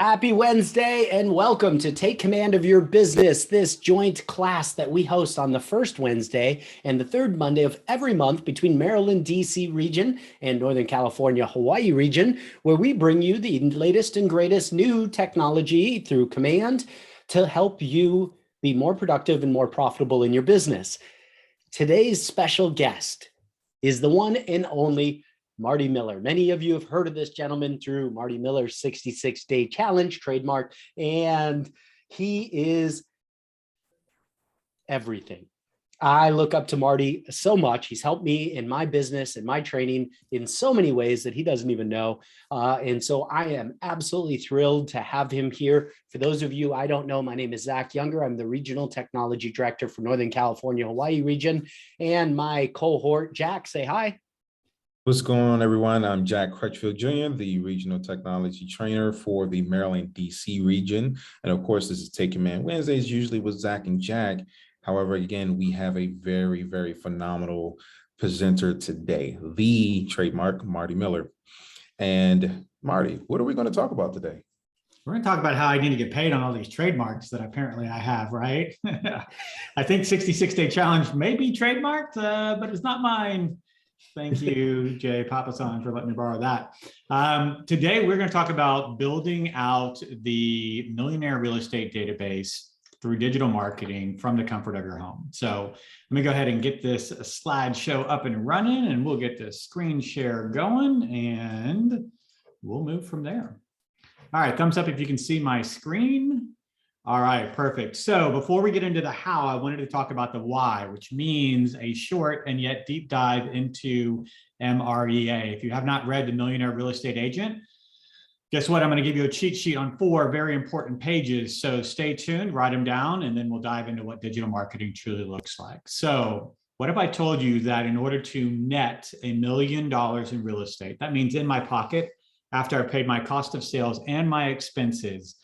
Happy Wednesday and welcome to Take Command of Your Business, this joint class that we host on the first Wednesday and the third Monday of every month between Maryland, D.C. region and Northern California, Hawaii region, where we bring you the latest and greatest new technology through command to help you be more productive and more profitable in your business. Today's special guest is the one and only Marty Miller. Many of you have heard of this gentleman through Marty Miller's 66-day challenge trademark, and he is everything. I look up to Marty so much. He's helped me in my business and my training in so many ways that he doesn't even know. And so I am absolutely thrilled to have him here. For those of you I don't know, my name is Zach Younger. I'm the Regional Technology Director for Northern California, Hawaii region. And my cohort, Jack, say hi. What's going on, everyone? I'm Jack Crutchfield Jr., the Regional Technology Trainer for the Maryland, D.C. region. And of course, this is Take Command Wednesdays, usually with Zach and Jack. However, again, we have a very, very phenomenal presenter today, the trademark Marty Miller. And Marty, what are we going to talk about today? We're going to talk about how I need to get paid on all these trademarks that apparently I have, right? I think 66-day challenge may be trademarked, but it's not mine. Thank you, Jay Papasan, for letting me borrow that. Today, we're going to talk about building out the millionaire real estate database through digital marketing from the comfort of your home. So let me go ahead and get this slideshow up and running, and we'll get the screen share going, and we'll move from there. All right, thumbs up if you can see my screen. All right, perfect. So before we get into the how, I wanted to talk about the why, which means a short and yet deep dive into MREA. If you have not read The Millionaire Real Estate Agent, guess what? I'm going to give you a cheat sheet on 4 very important pages. So stay tuned, write them down, and then we'll dive into what digital marketing truly looks like. So what if I told you that in order to net $1 million in real estate, that means in my pocket, after I paid my cost of sales and my expenses,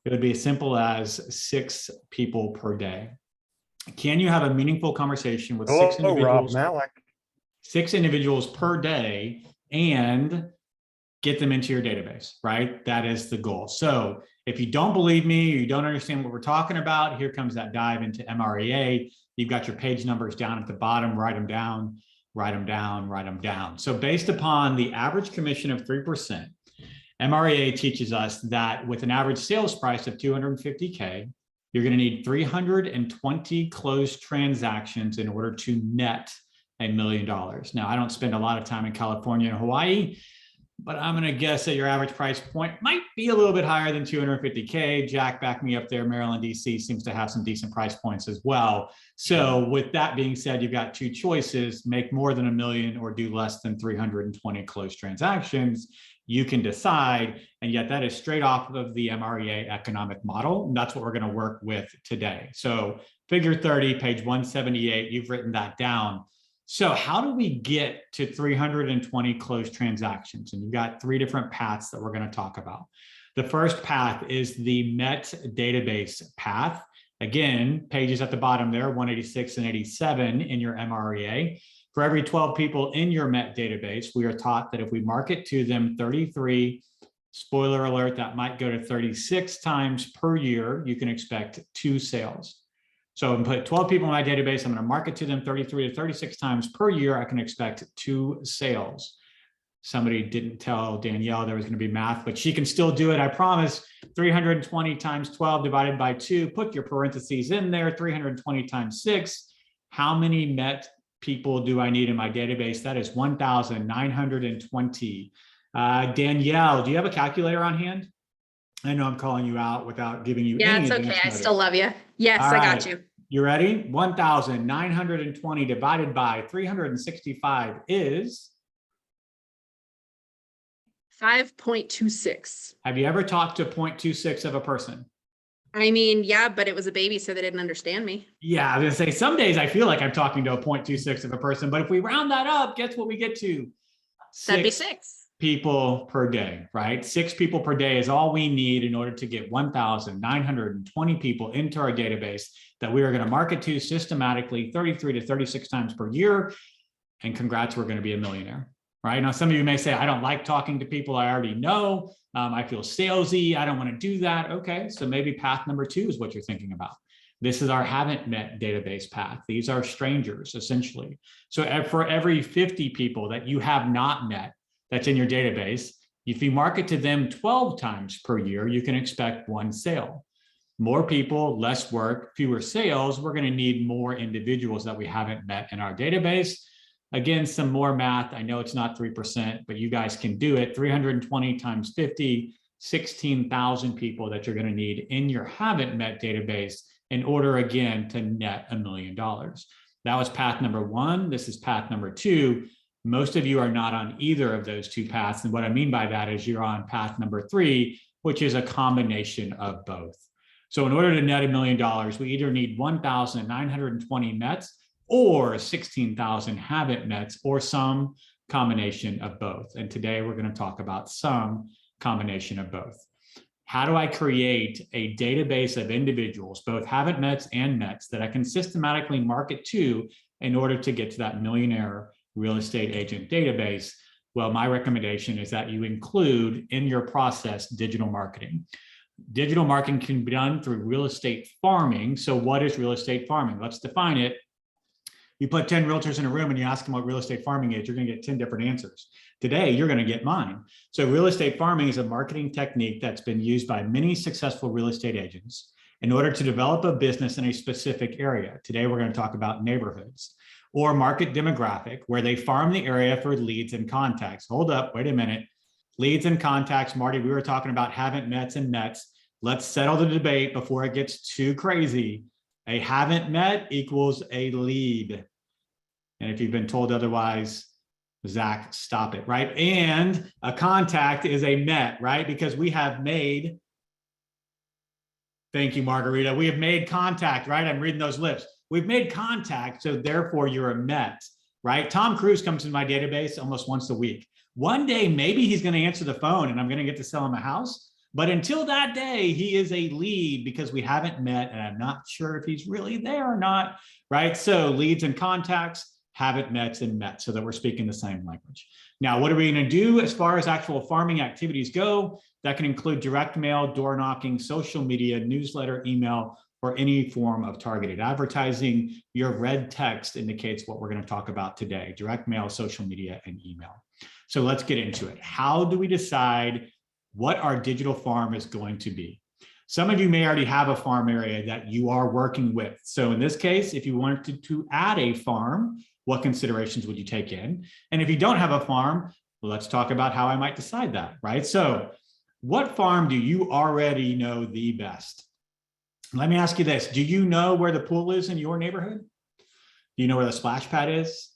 it would be as simple as 6 people per day. Can you have a meaningful conversation with 6 individuals? Rob Malik. 6 individuals per day and get them into your database, right? That is the goal. So if you don't believe me, or you don't understand what we're talking about, here comes that dive into MREA. You've got your page numbers down at the bottom, write them down, write them down, write them down. So based upon the average commission of 3%, MREA teaches us that with an average sales price of $250K, you're going to need 320 closed transactions in order to net $1 million. Now, I don't spend a lot of time in California and Hawaii, but I'm going to guess that your average price point might be a little bit higher than $250K. Jack, back me up there. Maryland, DC seems to have some decent price points as well. So with that being said, you've got 2 choices: make more than $1 million or do less than 320 closed transactions. You can decide, and yet that is straight off of the MREA economic model. And that's what we're going to work with today. So figure 30, page 178, you've written that down. So how do we get to 320 closed transactions? And you've got 3 different paths that we're going to talk about. The first path is the MET database path. Again, pages at the bottom there, 186 and 87 in your MREA. For every 12 people in your MET database, we are taught that if we market to them 33, spoiler alert, that might go to 36 times per year, you can expect 2 sales. So I'm put 12 people in my database, I'm going to market to them 33 to 36 times per year, I can expect 2 sales. Somebody didn't tell Danielle there was going to be math, but she can still do it, I promise. 320 times 12 divided by 2, put your parentheses in there, 320 times 6. How many MET people do I need in my database? That is 1,920. Danielle, do you have a calculator on hand? I know I'm calling you out without giving you any. Yeah, it's okay. I still love you. Yes, I got you. You ready? 1,920 divided by 365 is? 5.26. Have you ever talked to 0.26 of a person? I mean, yeah, but it was a baby, so they didn't understand me. Yeah, I was gonna say, some days I feel like I'm talking to a 0.26 of a person, but if we round that up, guess what we get to? That'd be 6 people per day, right? 6 people per day is all we need in order to get 1,920 people into our database that we are going to market to systematically 33 to 36 times per year. And congrats, we're going to be a millionaire, right? Now, some of you may say, I don't like talking to people I already know. I feel salesy. I don't want to do that. Okay, so maybe path number 2 is what you're thinking about. This is our haven't met database path. These are strangers, essentially. So for every 50 people that you have not met that's in your database, if you market to them 12 times per year, you can expect 1 sale. More people, less work, fewer sales. We're going to need more individuals that we haven't met in our database. Again, some more math. I know it's not 3%, but you guys can do it. 320 times 50, 16,000 people that you're going to need in your haven't met database in order, again, to net $1 million. That was path number 1. This is path number 2. Most of you are not on either of those 2 paths. And what I mean by that is you're on path number 3, which is a combination of both. So in order to net $1 million, we either need 1,920 mets or 16,000 haven't mets, or some combination of both. And today we're going to talk about some combination of both. How do I create a database of individuals, both haven't mets and mets, that I can systematically market to in order to get to that millionaire real estate agent database? Well, my recommendation is that you include in your process digital marketing. Digital marketing can be done through real estate farming. So what is real estate farming? Let's define it. You put 10 realtors in a room and you ask them what real estate farming is, you're going to get 10 different answers. Today, you're going to get mine. So real estate farming is a marketing technique that's been used by many successful real estate agents in order to develop a business in a specific area. Today, we're going to talk about neighborhoods, or market demographic, where they farm the area for leads and contacts. Hold up, wait a minute. Leads and contacts, Marty, we were talking about haven't mets and mets. Let's settle the debate before it gets too crazy. A haven't met equals a lead. And if you've been told otherwise, Zach, stop it, right? And a contact is a met, right? Because we have made, thank you, Margarita. We have made contact, right? I'm reading those lips. We've made contact, so therefore you're a met, right? Tom Cruise comes in my database almost once a week. One day, maybe he's going to answer the phone and I'm going to get to sell him a house. But until that day, he is a lead because we haven't met and I'm not sure if he's really there or not, right? So leads and contacts, haven't met and met, so that we're speaking the same language. Now, what are we going to do as far as actual farming activities go? That can include direct mail, door knocking, social media, newsletter, email, or any form of targeted advertising. Your red text indicates what we're going to talk about today: direct mail, social media, and email. So let's get into it. How do we decide what our digital farm is going to be? Some of you may already have a farm area that you are working with. So in this case, if you wanted to add a farm, what considerations would you take in? And if you don't have a farm, well, let's talk about how I might decide that, right? So what farm do you already know the best? Let me ask you this. Do you know where the pool is in your neighborhood? Do you know where the splash pad is?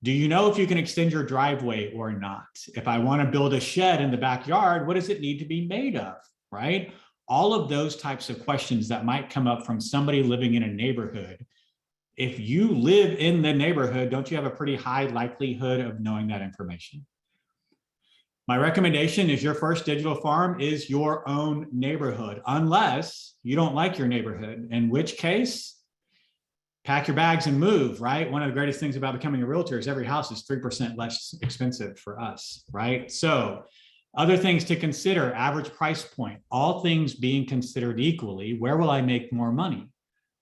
Do you know if you can extend your driveway or not? If I want to build a shed in the backyard, what does it need to be made of, right? All of those types of questions that might come up from somebody living in a neighborhood. If you live in the neighborhood, don't you have a pretty high likelihood of knowing that information? My recommendation is your first digital farm is your own neighborhood, unless you don't like your neighborhood, in which case, pack your bags and move, right? One of the greatest things about becoming a realtor is every house is 3% less expensive for us, right? So other things to consider: average price point, all things being considered equally, where will I make more money?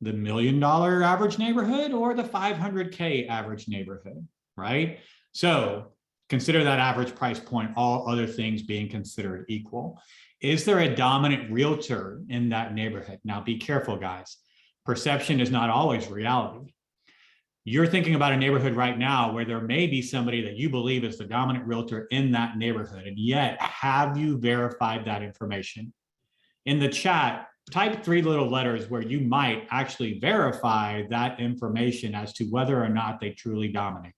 The $1 million average neighborhood or the 500K average neighborhood, right? So consider that average price point, all other things being considered equal. Is there a dominant realtor in that neighborhood? Now be careful, guys. Perception is not always reality. You're thinking about a neighborhood right now where there may be somebody that you believe is the dominant realtor in that neighborhood, and yet have you verified that information? In the chat, type 3 little letters where you might actually verify that information as to whether or not they truly dominate.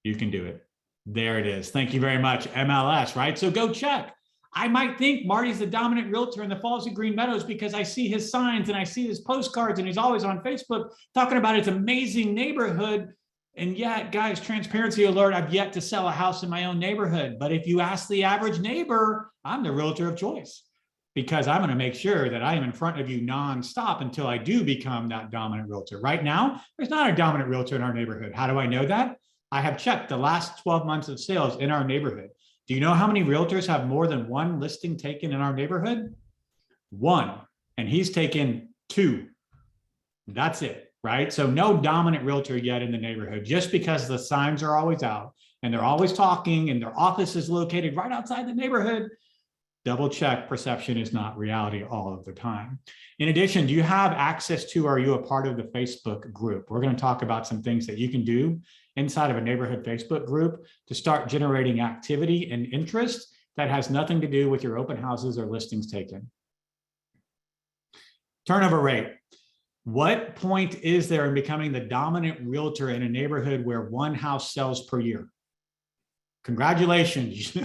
You can do it. There it is. Thank you very much, MLS, right? So go check. I might think Marty's the dominant realtor in the Falls of Green Meadows because I see his signs and I see his postcards and he's always on Facebook talking about his amazing neighborhood. And yet, guys, transparency alert, I've yet to sell a house in my own neighborhood. But if you ask the average neighbor, I'm the realtor of choice because I'm going to make sure that I am in front of you nonstop until I do become that dominant realtor. Right now, there's not a dominant realtor in our neighborhood. How do I know that? I have checked the last 12 months of sales in our neighborhood. Do you know how many realtors have more than one listing taken in our neighborhood? One, and he's taken 2. That's it, right? So no dominant realtor yet in the neighborhood, just because the signs are always out and they're always talking and their office is located right outside the neighborhood. Double check, perception is not reality all of the time. In addition, do you have access to, or are you a part of the Facebook group? We're going to talk about some things that you can do inside of a neighborhood Facebook group to start generating activity and interest that has nothing to do with your open houses or listings taken. Turnover rate. What point is there in becoming the dominant realtor in a neighborhood where one house sells per year? Congratulations,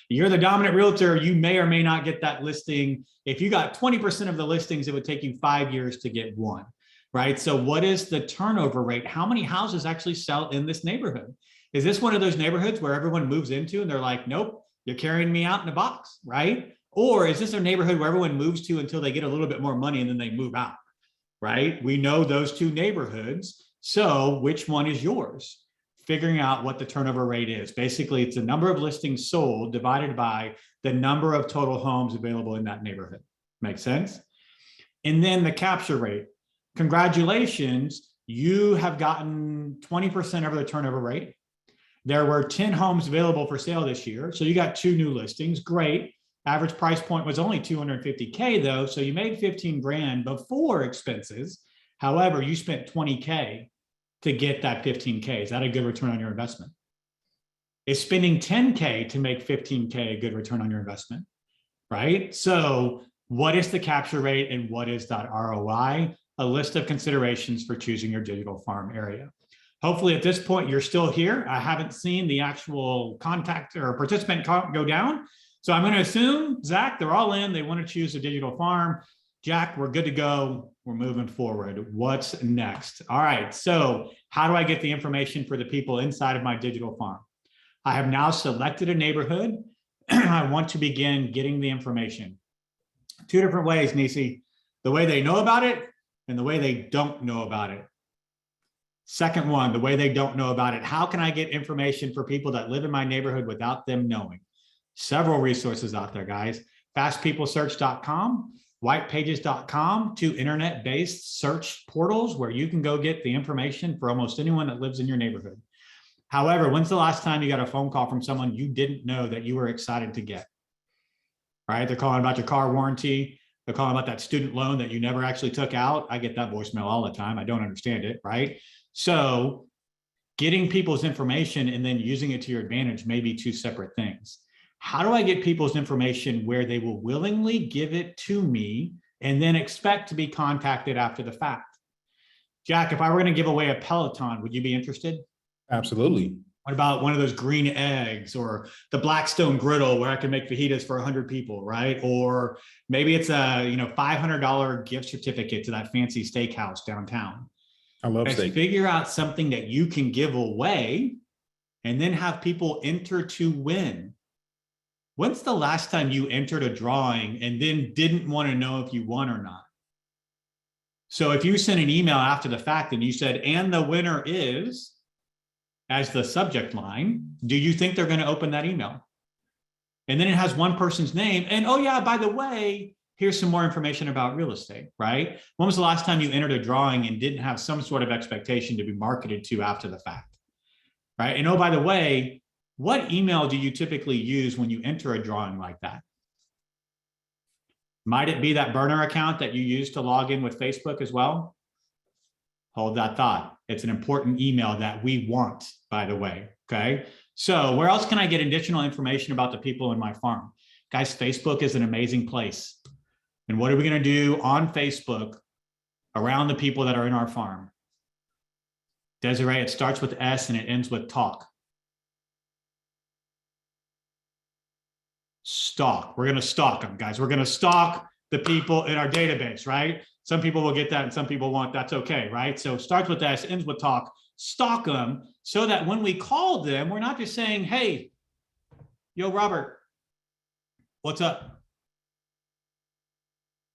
you're the dominant realtor. You may or may not get that listing. If you got 20% of the listings, it would take you 5 years to get one, right? So what is the turnover rate? How many houses actually sell in this neighborhood? Is this one of those neighborhoods where everyone moves into and they're like, nope, you're carrying me out in a box, right? Or is this a neighborhood where everyone moves to until they get a little bit more money and then they move out, right? We know those two neighborhoods. So which one is yours? Figuring out what the turnover rate is. Basically, it's the number of listings sold divided by the number of total homes available in that neighborhood. Makes sense? And then the capture rate. Congratulations, you have gotten 20% of the turnover rate. There were 10 homes available for sale this year. So you got 2 new listings, great. Average price point was only $250K though. So you made 15 grand before expenses. However, you spent 20K to get that 15K. Is that a good return on your investment? Is spending 10K to make 15K a good return on your investment, right? So what is the capture rate and what is that ROI? A list of considerations for choosing your digital farm area. Hopefully at this point, you're still here. I haven't seen the actual contact or participant count go down. So I'm going to assume, Zach, they're all in. They want to choose a digital farm. Jack, we're good to go. We're moving forward. What's next? All right. So how do I get the information for the people inside of my digital farm? I have now selected a neighborhood. I want to begin getting the information. 2 different ways, Nisi. The way they know about it and the way they don't know about it. Second one, the way they don't know about it. How can I get information for people that live in my neighborhood without them knowing? Several resources out there, guys. Fastpeoplesearch.com. whitepages.com, 2 internet-based search portals where you can go get the information for almost anyone that lives in your neighborhood. However, when's the last time you got a phone call from someone you didn't know that you were excited to get? Right? They're calling about your car warranty. They're calling about that student loan that you never actually took out. I get that voicemail all the time. I don't understand it, right? So getting people's information and then using it to your advantage may be 2 separate things. How do I get people's information where they will willingly give it to me and then expect to be contacted after the fact? Jack, if I were going to give away a Peloton, would you be interested? Absolutely. What about one of those green eggs or the Blackstone griddle where I can make fajitas for 100 people, right? Or maybe it's a $500 gift certificate to that fancy steakhouse downtown. I love steak. Figure out something that you can give away and then have people enter to win. When's the last time you entered a drawing and then didn't want to know if you won or not? So if you sent an email after the fact and you said, and the winner is, as the subject line, do you think they're going to open that email? And then it has one person's name. And oh yeah, by the way, here's some more information about real estate, right? When was the last time you entered a drawing and didn't have some sort of expectation to be marketed to after the fact, right? And oh, by the way, what email do you typically use when you enter a drawing like that? Might it be that burner account that you use to log in with Facebook as well? Hold that thought. It's an important email that we want, by the way, okay? So where else can I get additional information about the people in my farm? Guys, Facebook is an amazing place. And what are we going to do on Facebook around the people that are in our farm? Desiree, it starts with S and it ends with talk. Stalk. We're going to stalk them, guys. We're going to stalk the people in our database, right? Some people will get that and some people won't. That's okay, right? So it starts with S, ends with talk. Stalk them so that when we call them, we're not just saying, hey, yo, Robert, what's up?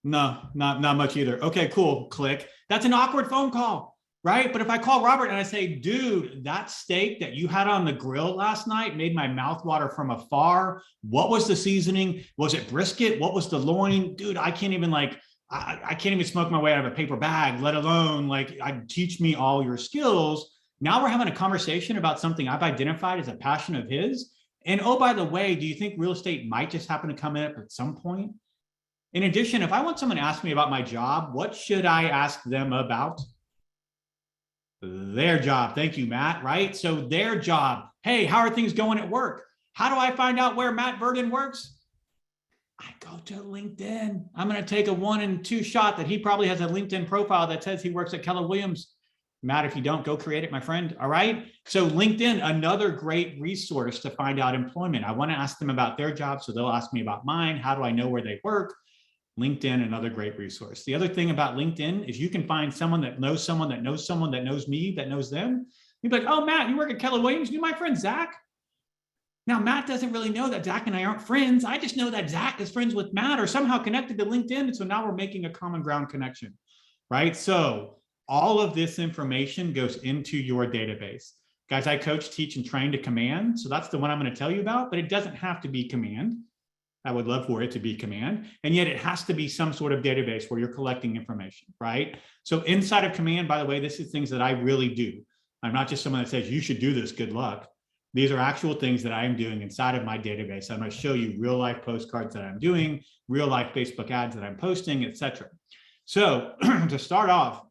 No, not much either. Okay, cool. Click. That's an awkward phone call, right? But if I call Robert and I say, dude, that steak that you had on the grill last night made my mouth water from afar. What was the seasoning? Was it brisket? What was the loin? Dude, I can't even I can't even smoke my way out of a paper bag, let alone teach me all your skills. Now we're having a conversation about something I've identified as a passion of his. And oh, by the way, do you think real estate might just happen to come up at some point? In addition, if I want someone to ask me about my job, what should I ask them about? Their job. Thank you, Matt, right? So their job. Hey, how are things going at work? How do I find out where Matt Verdon works? I go to LinkedIn. I'm going to take a 1 and 2 shot that he probably has a LinkedIn profile that says he works at Keller Williams. Matt, if you don't, go create it, my friend. All right. So LinkedIn, another great resource to find out employment. I want to ask them about their job, so they'll ask me about mine. How do I know where they work? LinkedIn, another great resource. The other thing about LinkedIn is you can find someone that knows someone that knows someone that knows me, that knows them. You'd be like, oh, Matt, you work at Keller Williams. You know my friend, Zach? Now, Matt doesn't really know that Zach and I aren't friends. I just know that Zach is friends with Matt or somehow connected to LinkedIn. And so now we're making a common ground connection, right? So all of this information goes into your database. Guys, I coach, teach, and train to command. So that's the one I'm going to tell you about, but it doesn't have to be command. I would love for it to be command, and yet it has to be some sort of database where you're collecting information, right? So inside of command, by the way, this is things that I really do. I'm not just someone that says, you should do this, good luck. These are actual things that I am doing inside of my database. I'm going to show you real life postcards that I'm doing, real life Facebook ads that I'm posting, etc. So to start off,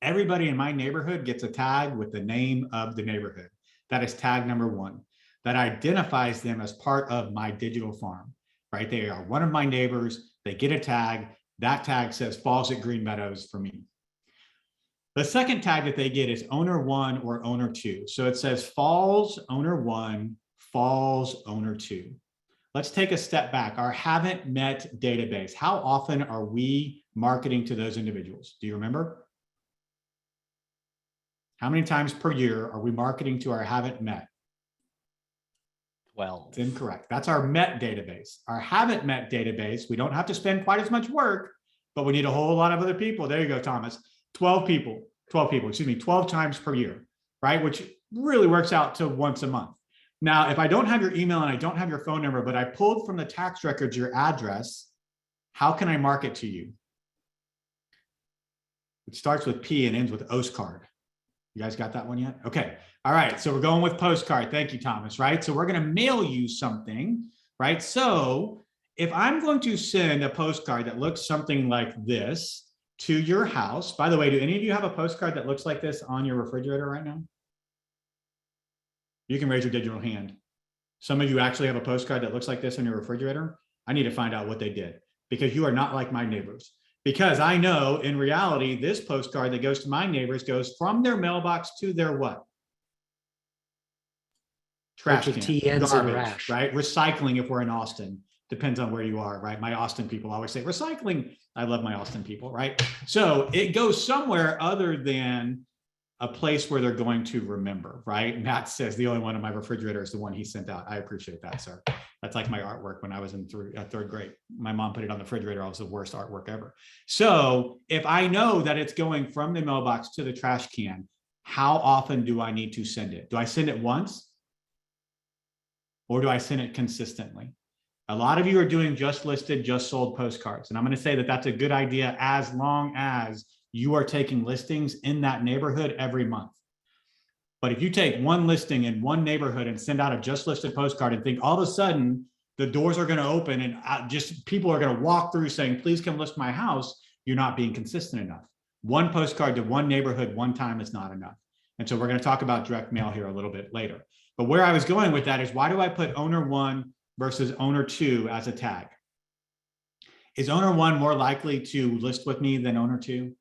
everybody in my neighborhood gets a tag with the name of the neighborhood. That is tag number 1. That identifies them as part of my digital farm. Right? They are one of my neighbors. They get a tag. That tag says Falls at Green Meadows for me. The second tag that they get is owner 1 or owner 2. So it says Falls owner 1, Falls owner 2. Let's take a step back. Our haven't met database. How often are we marketing to those individuals? Do you remember? How many times per year are we marketing to our haven't met? Well, it's incorrect. That's our met database. Our haven't met database, we don't have to spend quite as much work, but we need a whole lot of other people. There you go, Thomas. 12 times per year, right? Which really works out to once a month. Now, if I don't have your email and I don't have your phone number, but I pulled from the tax records your address, how can I market to you? It starts with P and ends with Ostcard. You guys got that one yet? Okay. All right. So we're going with postcard. Thank you, Thomas. Right. So we're going to mail you something. Right. So if I'm going to send a postcard that looks something like this to your house, by the way, do any of you have a postcard that looks like this on your refrigerator right now? You can raise your digital hand. Some of you actually have a postcard that looks like this on your refrigerator. I need to find out what they did, because you are not like my neighbors. Because I know in reality, this postcard that goes to my neighbors goes from their mailbox to their what? Trash can, garbage, right? Recycling if we're in Austin. Depends on where you are, right? My Austin people always say recycling. I love my Austin people, right? So it goes somewhere other than a place where they're going to remember, right? Matt says the only one in my refrigerator is the one he sent out. I appreciate that, sir. That's like my artwork when I was in third grade. My mom put it on the refrigerator. It was the worst artwork ever. So if I know that it's going from the mailbox to the trash can, how often do I need to send it? Do I send it once? Or do I send it consistently? A lot of you are doing just listed, just sold postcards. And I'm going to say that that's a good idea as long as you are taking listings in that neighborhood every month. But if you take one listing in one neighborhood and send out a just listed postcard and think all of a sudden the doors are going to open and just people are going to walk through saying, please come list my house, you're not being consistent enough. One postcard to one neighborhood one time is not enough. And so we're going to talk about direct mail here a little bit later. But where I was going with that is, why do I put owner 1 versus owner 2 as a tag? Is owner 1 more likely to list with me than owner 2?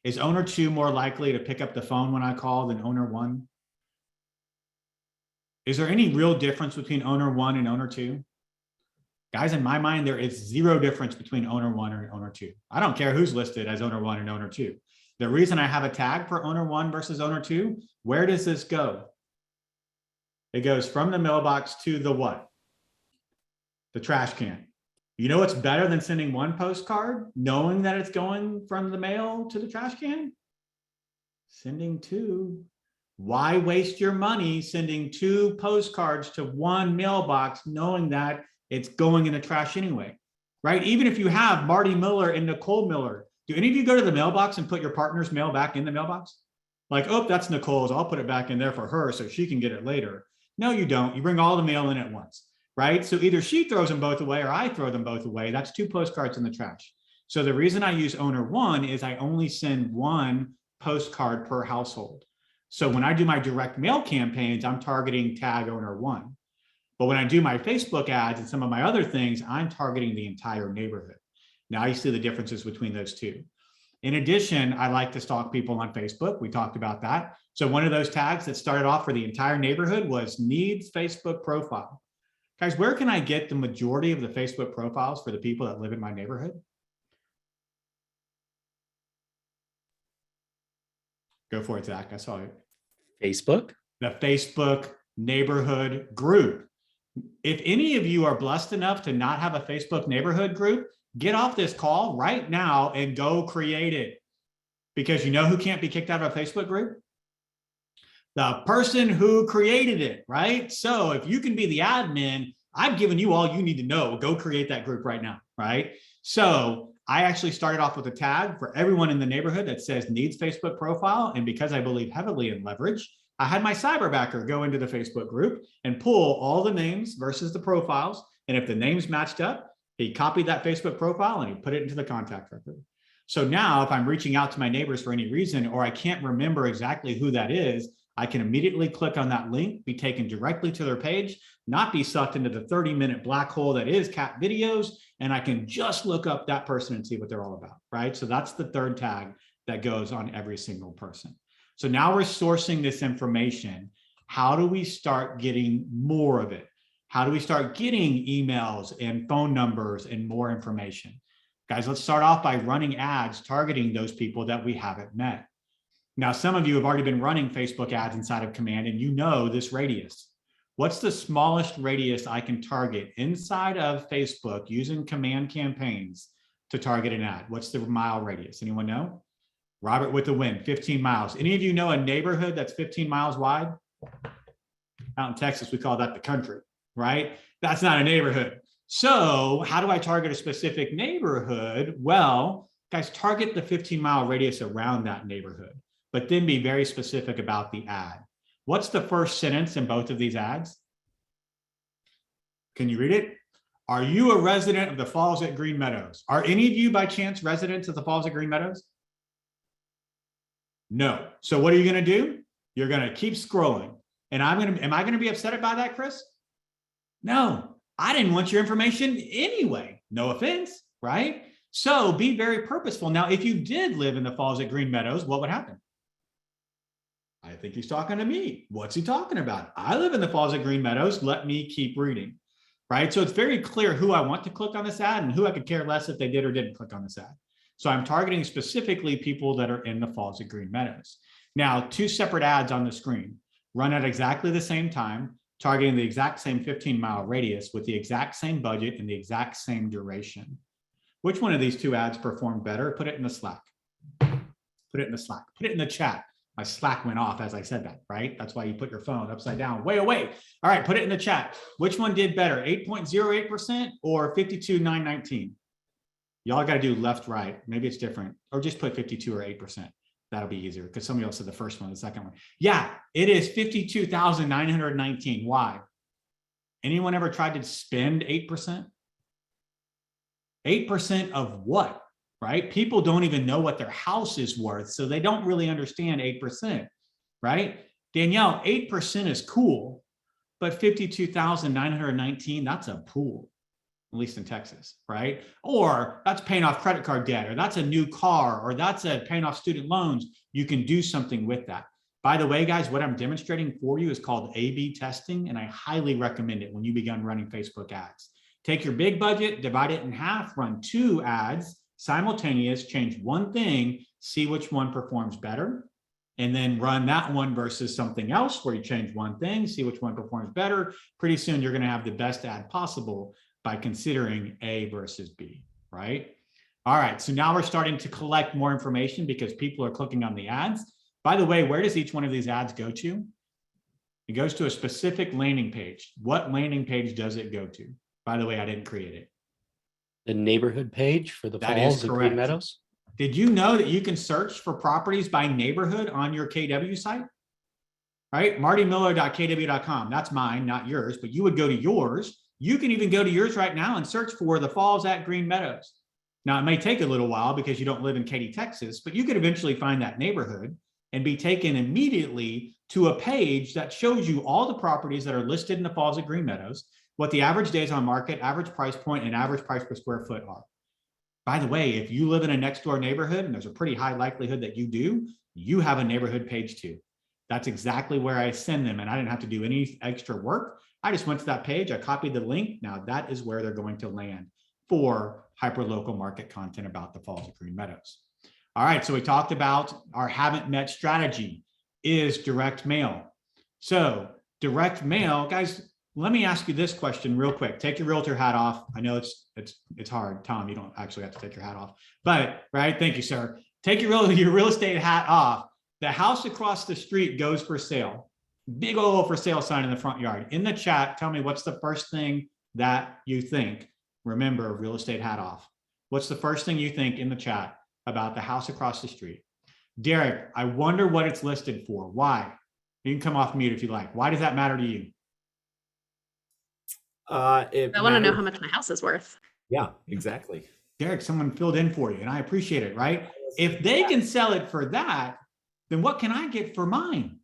Is owner 2 more likely to pick up the phone when I call than owner 1? Is there any real difference between owner 1 and owner 2? Guys, in my mind, there is zero difference between owner 1 and owner 2. I don't care who's listed as owner 1 and owner 2. The reason I have a tag for owner 1 versus owner 2, where does this go? It goes from the mailbox to the what? The trash can. You know what's better than sending one postcard, knowing that it's going from the mail to the trash can? Sending 2. Why waste your money sending 2 postcards to 1 mailbox, knowing that it's going in the trash anyway, right? Even if you have Marty Miller and Nicole Miller, do any of you go to the mailbox and put your partner's mail back in the mailbox? Like, oh, that's Nicole's, I'll put it back in there for her so she can get it later. No, you don't. You bring all the mail in at once, right? So either she throws them both away or I throw them both away. That's 2 postcards in the trash. So the reason I use owner 1 is I only send 1 postcard per household. So when I do my direct mail campaigns, I'm targeting tag owner 1. But when I do my Facebook ads and some of my other things, I'm targeting the entire neighborhood. Now you see the differences between those 2. In addition, I like to stalk people on Facebook. We talked about that. So one of those tags that started off for the entire neighborhood was needs Facebook profile. Guys, where can I get the majority of the Facebook profiles for the people that live in my neighborhood? Go for it, Zach. I saw it. Facebook. The Facebook neighborhood group. If any of you are blessed enough to not have a Facebook neighborhood group, get off this call right now and go create it. Because you know who can't be kicked out of a Facebook group? The person who created it, right? So if you can be the admin, I've given you all you need to know. Go create that group right now, right? So I actually started off with a tag for everyone in the neighborhood that says needs Facebook profile. And because I believe heavily in leverage, I had my cyberbacker go into the Facebook group and pull all the names versus the profiles. And if the names matched up, he copied that Facebook profile and he put it into the contact record. So now if I'm reaching out to my neighbors for any reason, or I can't remember exactly who that is, I can immediately click on that link, be taken directly to their page, not be sucked into the 30-minute black hole that is cat videos, and I can just look up that person and see what they're all about, right? So that's the third tag that goes on every single person. So now we're sourcing this information. How do we start getting more of it? How do we start getting emails and phone numbers and more information? Guys, let's start off by running ads targeting those people that we haven't met. Now, some of you have already been running Facebook ads inside of Command, and you know this radius. What's the smallest radius I can target inside of Facebook using Command campaigns to target an ad? What's the mile radius? Anyone know? Robert with the win, 15 miles. Any of you know a neighborhood that's 15 miles wide? Out in Texas, we call that the country, right? That's not a neighborhood. So how do I target a specific neighborhood? Well, guys, target the 15-mile radius around that neighborhood, but then be very specific about the ad. What's the first sentence in both of these ads? Can you read it? Are you a resident of the Falls at Green Meadows? Are any of you by chance residents of the Falls at Green Meadows? No. So what are you going to do? You're going to keep scrolling. And am I going to be upset about that, Chris? No, I didn't want your information anyway. No offense, right? So be very purposeful. Now, if you did live in the Falls at Green Meadows, what would happen? I think he's talking to me. What's he talking about? I live in the Falls at Green Meadows. Let me keep reading, right? So it's very clear who I want to click on this ad and who I could care less if they did or didn't click on this ad. So I'm targeting specifically people that are in the Falls at Green Meadows. Now, 2 separate ads on the screen run at exactly the same time, targeting the exact same 15-mile radius with the exact same budget and the exact same duration. Which one of these 2 ads performed better? Put it in the Slack. Put it in the Slack. Put it in the chat. My Slack went off as I said that, right? That's why you put your phone upside down, way away. All right, put it in the chat. Which one did better, 8.08% or 52,919? Y'all got to do left, right. Maybe it's different, or just put 52 or 8%. That'll be easier because somebody else said the first one, the second one. Yeah, it is 52,919. Why? Anyone ever tried to spend 8%? 8% of what, right? People don't even know what their house is worth, so they don't really understand 8%, right? Danielle, 8% is cool, but 52,919, that's a pool, at least in Texas, right? Or that's paying off credit card debt, or that's a new car, or that's paying off student loans. You can do something with that. By the way, guys, what I'm demonstrating for you is called A/B testing, and I highly recommend it when you begin running Facebook ads. Take your big budget, divide it in half, run 2 ads, simultaneous, change one thing, see which one performs better, and then run that one versus something else where you change one thing, see which one performs better. Pretty soon, you're going to have the best ad possible by considering A versus B, right? All right, so now we're starting to collect more information because people are clicking on the ads. By the way, where does each one of these ads go to? It goes to a specific landing page. What landing page does it go to? By the way, I didn't create it. The neighborhood page for the That is Falls and Green correct. Meadows. Did you know that you can search for properties by neighborhood on your KW site? Right? martymiller.kw.com. That's mine, not yours, but you would go to yours. You can even go to yours right now and search for the Falls at Green Meadows. Now, it may take a little while because you don't live in Katy, Texas, but you could eventually find that neighborhood and be taken immediately to a page that shows you all the properties that are listed in the Falls at Green Meadows, what the average days on market, average price point, and average price per square foot are. By the way, if you live in a next door neighborhood, and there's a pretty high likelihood that you do, you have a neighborhood page too. That's exactly where I send them, and I didn't have to do any extra work. I just went to that page, I copied the link. Now that is where they're going to land for hyperlocal market content about the Falls at Green Meadows. All right, so we talked about our haven't met strategy is direct mail. So direct mail, guys, let me ask you this question real quick. Take your realtor hat off. I know it's hard. Tom, you don't actually have to take your hat off, but right. Thank you, sir. Take your real estate hat off. The house across the street goes for sale. Big old for sale sign in the front yard. In the chat, tell me what's the first thing that you think. Remember, real estate hat off. What's the first thing you think in the chat about the house across the street? Derek, I wonder what it's listed for. Why? You can come off mute if you like. Why does that matter to you? I want to know how much my house is worth. Yeah, exactly. Derek, someone filled in for you, and I appreciate it, right? If they can sell it for that, then what can I get for mine?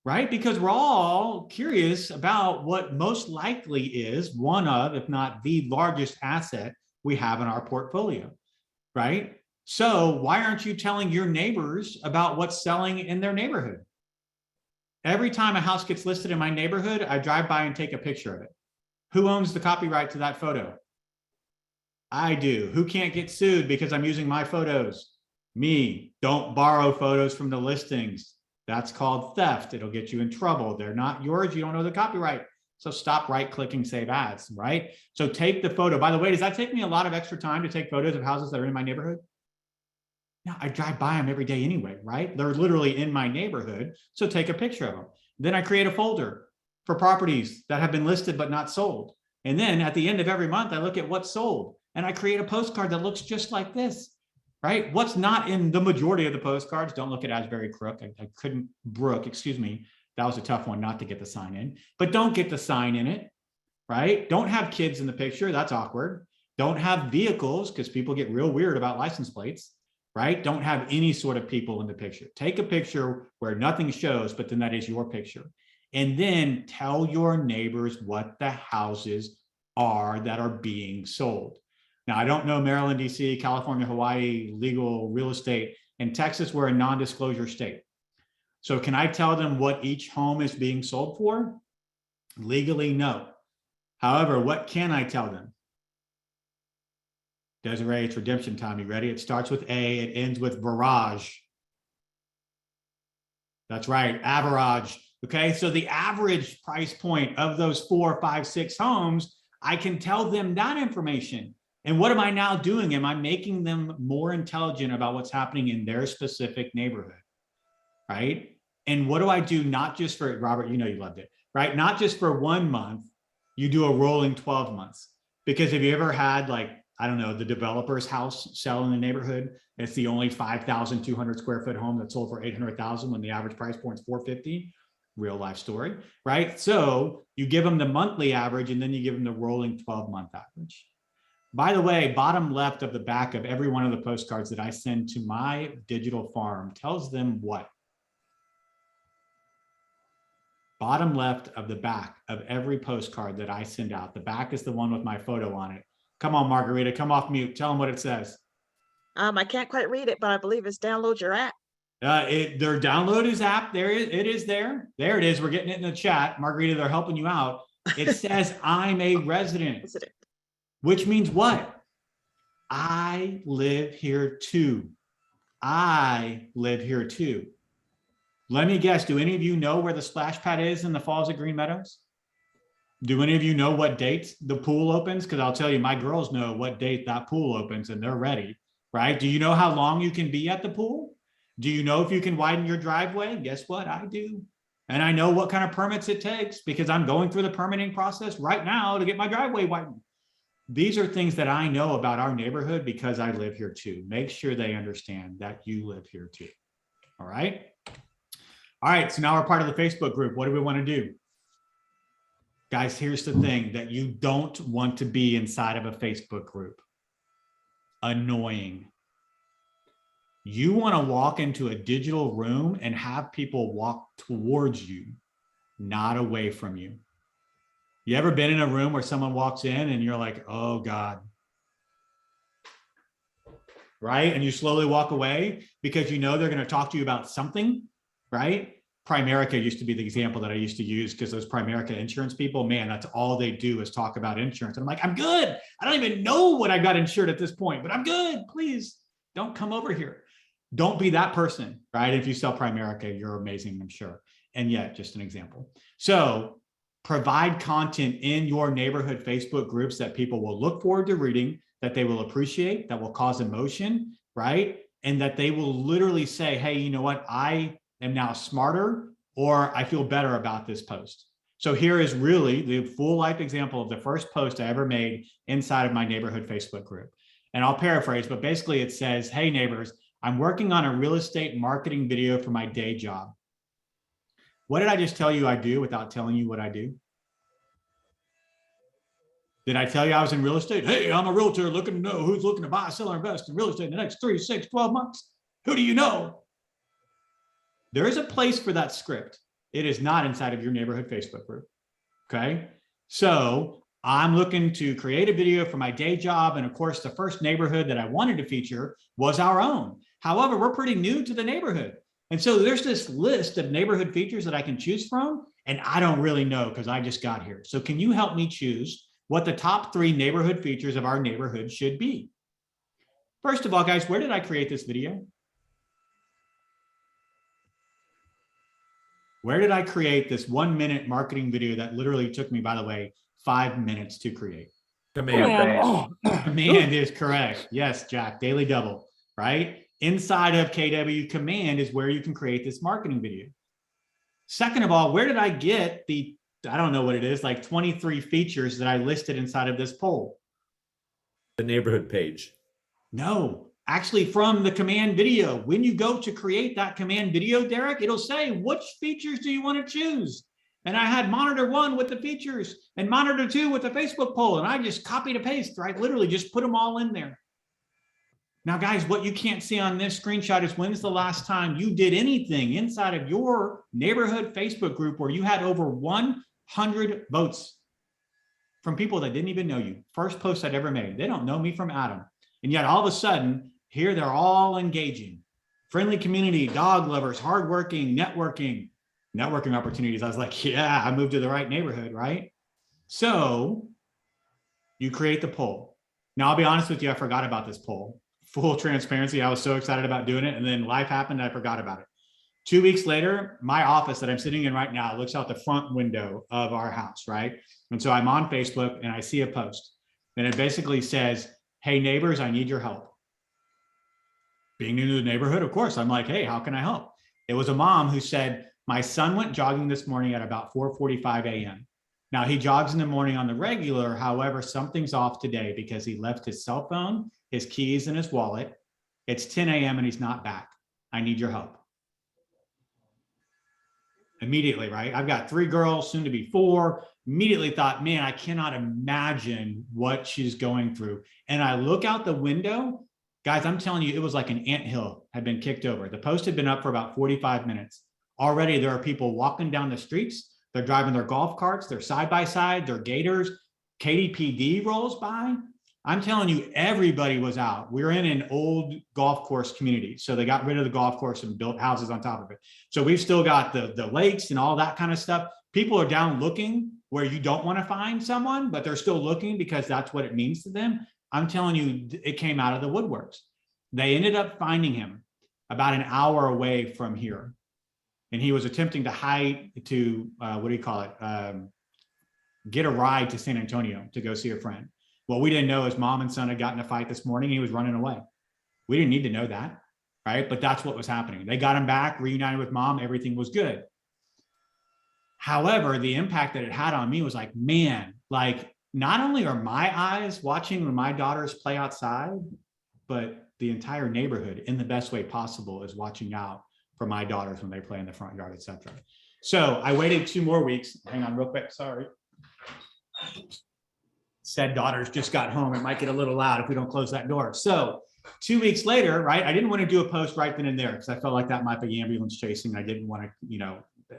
Right? Because we're all curious about what most likely is one of, if not the largest asset we have in our portfolio, right? So why aren't you telling your neighbors about what's selling in their neighborhood? Every time a house gets listed in my neighborhood, I drive by and take a picture of it. Who owns the copyright to that photo? I do. Who can't get sued because I'm using my photos? Me. Don't borrow photos from the listings. That's called theft. It'll get you in trouble. They're not yours. You don't know the copyright. So stop right-clicking save ads, right? So take the photo. By the way, does that take me a lot of extra time to take photos of houses that are in my neighborhood? No, I drive by them every day anyway, right? They're literally in my neighborhood. So take a picture of them. Then I create a folder for properties that have been listed but not sold. And then at the end of every month, I look at what's sold and I create a postcard that looks just like this, right? What's not in the majority of the postcards, don't look at Asbury Crook. I couldn't, Brook, excuse me. That was a tough one not to get the sign in, but don't get the sign in it, right? Don't have kids in the picture. That's awkward. Don't have vehicles because people get real weird about license plates, right? Don't have any sort of people in the picture. Take a picture where nothing shows, but then that is your picture. And then tell your neighbors what the houses are that are being sold. Now, I don't know Maryland, DC, California, Hawaii, legal real estate. In Texas, we're a non-disclosure state. So can I tell them what each home is being sold for? Legally, no. However, what can I tell them? Desiree, it's redemption time. You ready? It starts with A, it ends with barrage. That's right, average. Okay, so the average price point of those 4, 5, 6 homes, I can tell them that information. And what am I now doing? Am I making them more intelligent about what's happening in their specific neighborhood, right? And what do I do? Not just for, Robert, you know you loved it, right? Not just for 1 month, you do a rolling 12 months. Because have you ever had, like, I don't know, the developer's house sell in the neighborhood? It's the only 5,200 square foot home that sold for 800,000 when the average price point is 450. Real life story, right? So you give them the monthly average and then you give them the rolling 12-month average. By the way, bottom left of the back of every one of the postcards that I send to my digital farm tells them what? Bottom left of the back of every postcard that I send out. The back is the one with my photo on it. Come on, Margarita, come off mute. Tell them what it says. I can't quite read it, but I believe it's download your app. Their download his app. There it is there. There it is. We're getting it in the chat. Margarita, they're helping you out. It says, I'm a resident, which means what? I live here too. I live here too. Let me guess, do any of you know where the splash pad is in the Falls at Green Meadows? Do any of you know what date the pool opens? Because I'll tell you, my girls know what date that pool opens and they're ready, right? Do you know how long you can be at the pool? Do you know if you can widen your driveway? Guess what? I do. And I know what kind of permits it takes because I'm going through the permitting process right now to get my driveway widened. These are things that I know about our neighborhood because I live here too. Make sure they understand that you live here too. All right. All right. So now we're part of the Facebook group. What do we want to do? Guys, here's the thing that you don't want to be inside of a Facebook group. Annoying. You want to walk into a digital room and have people walk towards you, not away from you. You ever been in a room where someone walks in and you're like, oh God, right? And you slowly walk away because you know they're going to talk to you about something, right? Primerica used to be the example that I used to use because those Primerica insurance people, man, that's all they do is talk about insurance. And I'm like, I'm good. I don't even know what I got insured at this point, but I'm good. Please don't come over here. Don't be that person, right? If you sell Primerica, you're amazing, I'm sure. And yet, just an example. So provide content in your neighborhood Facebook groups that people will look forward to reading, that they will appreciate, that will cause emotion, right? And that they will literally say, hey, you know what? I am now smarter, or I feel better about this post. So here is really the full life example of the first post I ever made inside of my neighborhood Facebook group. And I'll paraphrase, but basically it says, hey neighbors, I'm working on a real estate marketing video for my day job. What did I just tell you I do without telling you what I do? Did I tell you I was in real estate? Hey, I'm a realtor looking to know who's looking to buy, sell, or invest in real estate in the next 3, 6, 12 months. Who do you know? There is a place for that script. It is not inside of your neighborhood Facebook group. Okay. So I'm looking to create a video for my day job. And of course, the first neighborhood that I wanted to feature was our own. However, we're pretty new to the neighborhood. And so there's this list of neighborhood features that I can choose from. And I don't really know because I just got here. So can you help me choose what the top 3 neighborhood features of our neighborhood should be? First of all, guys, where did I create this video? Where did I create this 1-minute marketing video that literally took me, by the way, 5 minutes to create? Command. Command is correct. Yes, Jack, daily double, right? Inside of KW Command is where you can create this marketing video. Second of all, where did I get the, I don't know what it is, like 23 features that I listed inside of this poll? The neighborhood page. No, actually from the command video. When you go to create that command video, Derek, it'll say, which features do you want to choose? And I had monitor 1 with the features and monitor 2 with the Facebook poll. And I just copied and paste, right? Literally just put them all in there. Now, guys, what you can't see on this screenshot is when's the last time you did anything inside of your neighborhood Facebook group where you had over 100 votes from people that didn't even know you. First post I'd ever made. They don't know me from Adam. And yet all of a sudden, here they're all engaging. Friendly community, dog lovers, hardworking, networking opportunities. I was like, yeah, I moved to the right neighborhood, right? So you create the poll. Now, I'll be honest with you, I forgot about this poll. Full transparency, I was so excited about doing it, and then life happened, I forgot about it. 2 weeks later, my office that I'm sitting in right now looks out the front window of our house, right? And so I'm on Facebook and I see a post, and it basically says, hey neighbors, I need your help. Being new to the neighborhood, of course, I'm like, hey, how can I help? It was a mom who said, my son went jogging this morning at about 4:45 a.m. Now he jogs in the morning on the regular. However, something's off today because he left his cell phone, his keys, and his wallet. It's 10 a.m. and he's not back. I need your help. Immediately, right? I've got 3 girls, soon to be 4. Immediately thought, man, I cannot imagine what she's going through. And I look out the window, guys, I'm telling you, it was like an anthill had been kicked over. The post had been up for about 45 minutes. Already there are people walking down the streets. They're driving their golf carts, they're side by side, they're gators. KDPD rolls by. I'm telling you, everybody was out. We're in an old golf course community. So they got rid of the golf course and built houses on top of it. So we've still got the lakes and all that kind of stuff. People are down looking where you don't want to find someone, but they're still looking because that's what it means to them. I'm telling you, it came out of the woodworks. They ended up finding him about an hour away from here. And he was attempting to get a ride to San Antonio to go see a friend. What we didn't know is mom and son had gotten in a fight this morning. And he was running away. We didn't need to know that. right? But that's what was happening. They got him back, reunited with mom, everything was good. However, the impact that it had on me was like, man, like not only are my eyes watching when my daughters play outside, but the entire neighborhood in the best way possible is watching out for my daughters when they play in the front yard, etc. So I waited 2 more weeks. Hang on real quick, sorry. Said daughters just got home. It might get a little loud if we don't close that door. So 2 weeks later, right, I didn't want to do a post right then and there because I felt like that might be ambulance chasing. I didn't want to, you know,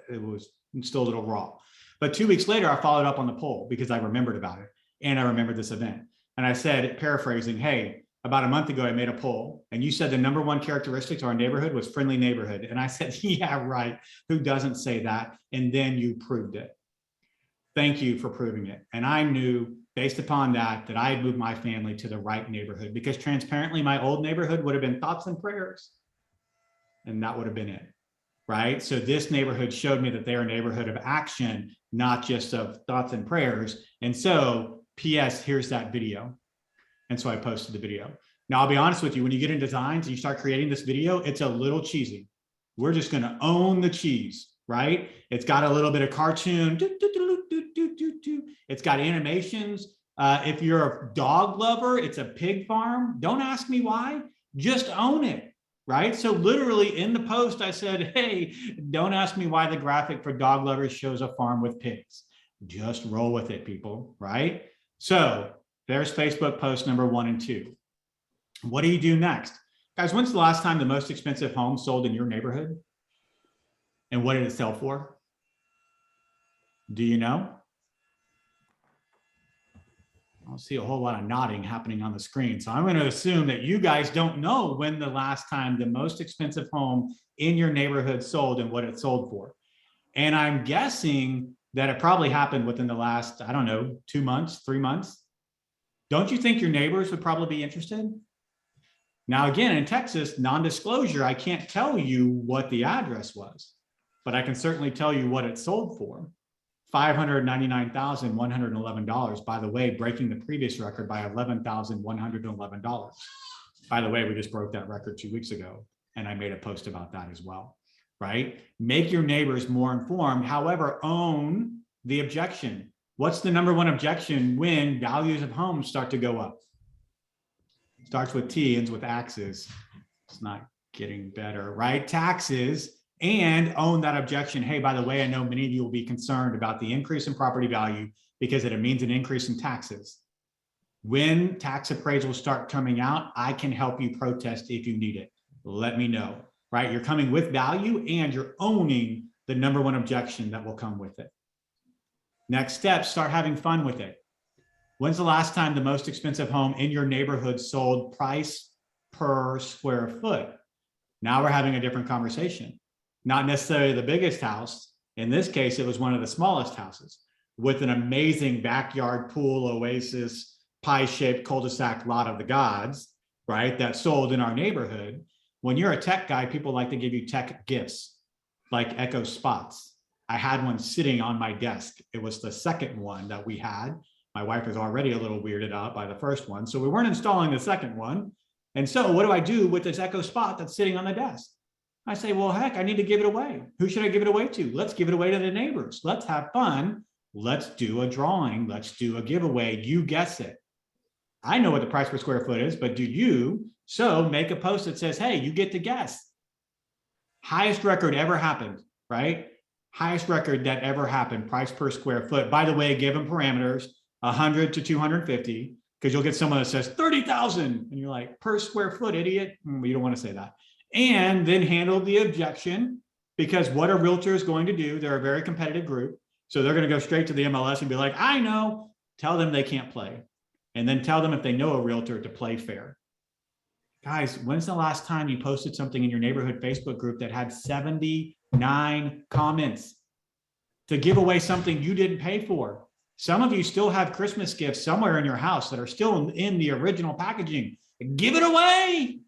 it was still a little raw. But 2 weeks later, I followed up on the poll because I remembered about it and I remembered this event. And I said, paraphrasing, hey, about a month ago, I made a poll and you said the #1 characteristic to our neighborhood was friendly neighborhood. And I said, yeah, right. Who doesn't say that? And then you proved it. Thank you for proving it. And I knew based upon that, that I had moved my family to the right neighborhood because transparently, my old neighborhood would have been thoughts and prayers. And that would have been it, right? So this neighborhood showed me that they're a neighborhood of action, not just of thoughts and prayers. And so, P.S., here's that video. And so I posted the video. Now, I'll be honest with you, when you get in designs and you start creating this video, it's a little cheesy. We're just gonna own the cheese, right? It's got a little bit of cartoon. It's got animations. If you're a dog lover, it's a pig farm. Don't ask me why, just own it, right? So literally in the post, I said, hey, don't ask me why the graphic for dog lovers shows a farm with pigs. Just roll with it, people, right? So there's Facebook post number 1 and 2. What do you do next? Guys, when's the last time the most expensive home sold in your neighborhood? And what did it sell for? Do you know? I don't see a whole lot of nodding happening on the screen. So I'm going to assume that you guys don't know when the last time the most expensive home in your neighborhood sold and what it sold for. And I'm guessing that it probably happened within the last, I don't know, 2 months, 3 months. Don't you think your neighbors would probably be interested? Now, again, in Texas, non-disclosure, I can't tell you what the address was, but I can certainly tell you what it sold for. $599,111. By the way, breaking the previous record by $11,111. By the way, we just broke that record 2 weeks ago, and I made a post about that as well, right? Make your neighbors more informed. However, own the objection. What's the #1 objection when values of homes start to go up? Starts with T, ends with axes. It's not getting better, right? Taxes. And own that objection. Hey, by the way, I know many of you will be concerned about the increase in property value because it means an increase in taxes. When tax appraisals start coming out, I can help you protest if you need it. Let me know, right? You're coming with value and you're owning the #1 objection that will come with it. Next step, start having fun with it. When's the last time the most expensive home in your neighborhood sold price per square foot? Now we're having a different conversation. Not necessarily the biggest house. In this case, it was one of the smallest houses with an amazing backyard pool, oasis, pie-shaped cul-de-sac lot of the gods, right? That sold in our neighborhood. When you're a tech guy, people like to give you tech gifts like Echo Spots. I had one sitting on my desk. It was the second one that we had. My wife was already a little weirded out by the first one. So we weren't installing the second one. And so what do I do with this Echo Spot that's sitting on the desk? I say, well, heck, I need to give it away. Who should I give it away to? Let's give it away to the neighbors. Let's have fun. Let's do a drawing. Let's do a giveaway. You guess it. I know what the price per square foot is, but do you? So make a post that says, hey, you get to guess. Highest record ever happened, right? Highest record that ever happened, price per square foot. By the way, give them parameters, 100 to 250, because you'll get someone that says 30,000. And you're like, per square foot, idiot. You don't want to say that. And then handle the objection, because what are realtors going to do? They're a very competitive group. So they're going to go straight to the MLS and be like, I know, tell them they can't play. And then tell them if they know a realtor to play fair. Guys, when's the last time you posted something in your neighborhood Facebook group that had 79 comments to give away something you didn't pay for? Some of you still have Christmas gifts somewhere in your house that are still in the original packaging. Give it away.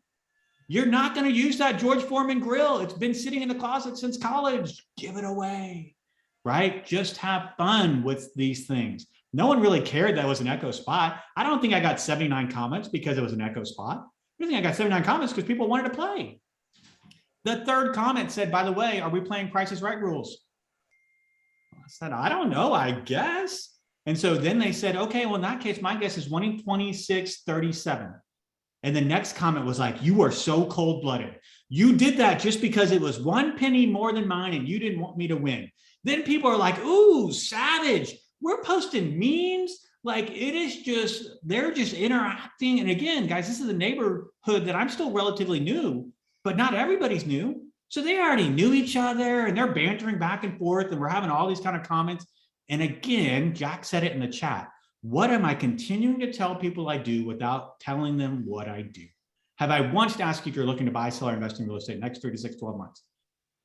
You're not going to use that George Foreman grill. It's been sitting in the closet since college. Give it away, right? Just have fun with these things. No one really cared that was an Echo Spot. I don't think I got 79 comments because it was an Echo Spot. I think I got 79 comments because people wanted to play. The third comment said, by the way, are we playing Price is Right rules? I said, I don't know, I guess. And so then they said, okay, well, in that case, my guess is 1 in 2637. And the next comment was like, you are so cold-blooded. You did that just because it was 1 penny more than mine and you didn't want me to win. Then people are like, ooh, savage. We're posting memes. Like it is just, they're just interacting. And again, guys, this is a neighborhood that I'm still relatively new, but not everybody's new. So they already knew each other and they're bantering back and forth and we're having all these kind of comments. And again, Jack said it in the chat. What am I continuing to tell people I do without telling them what I do? Have I once asked you if you're looking to buy, sell, or invest in real estate next 3 to 6, 12 months?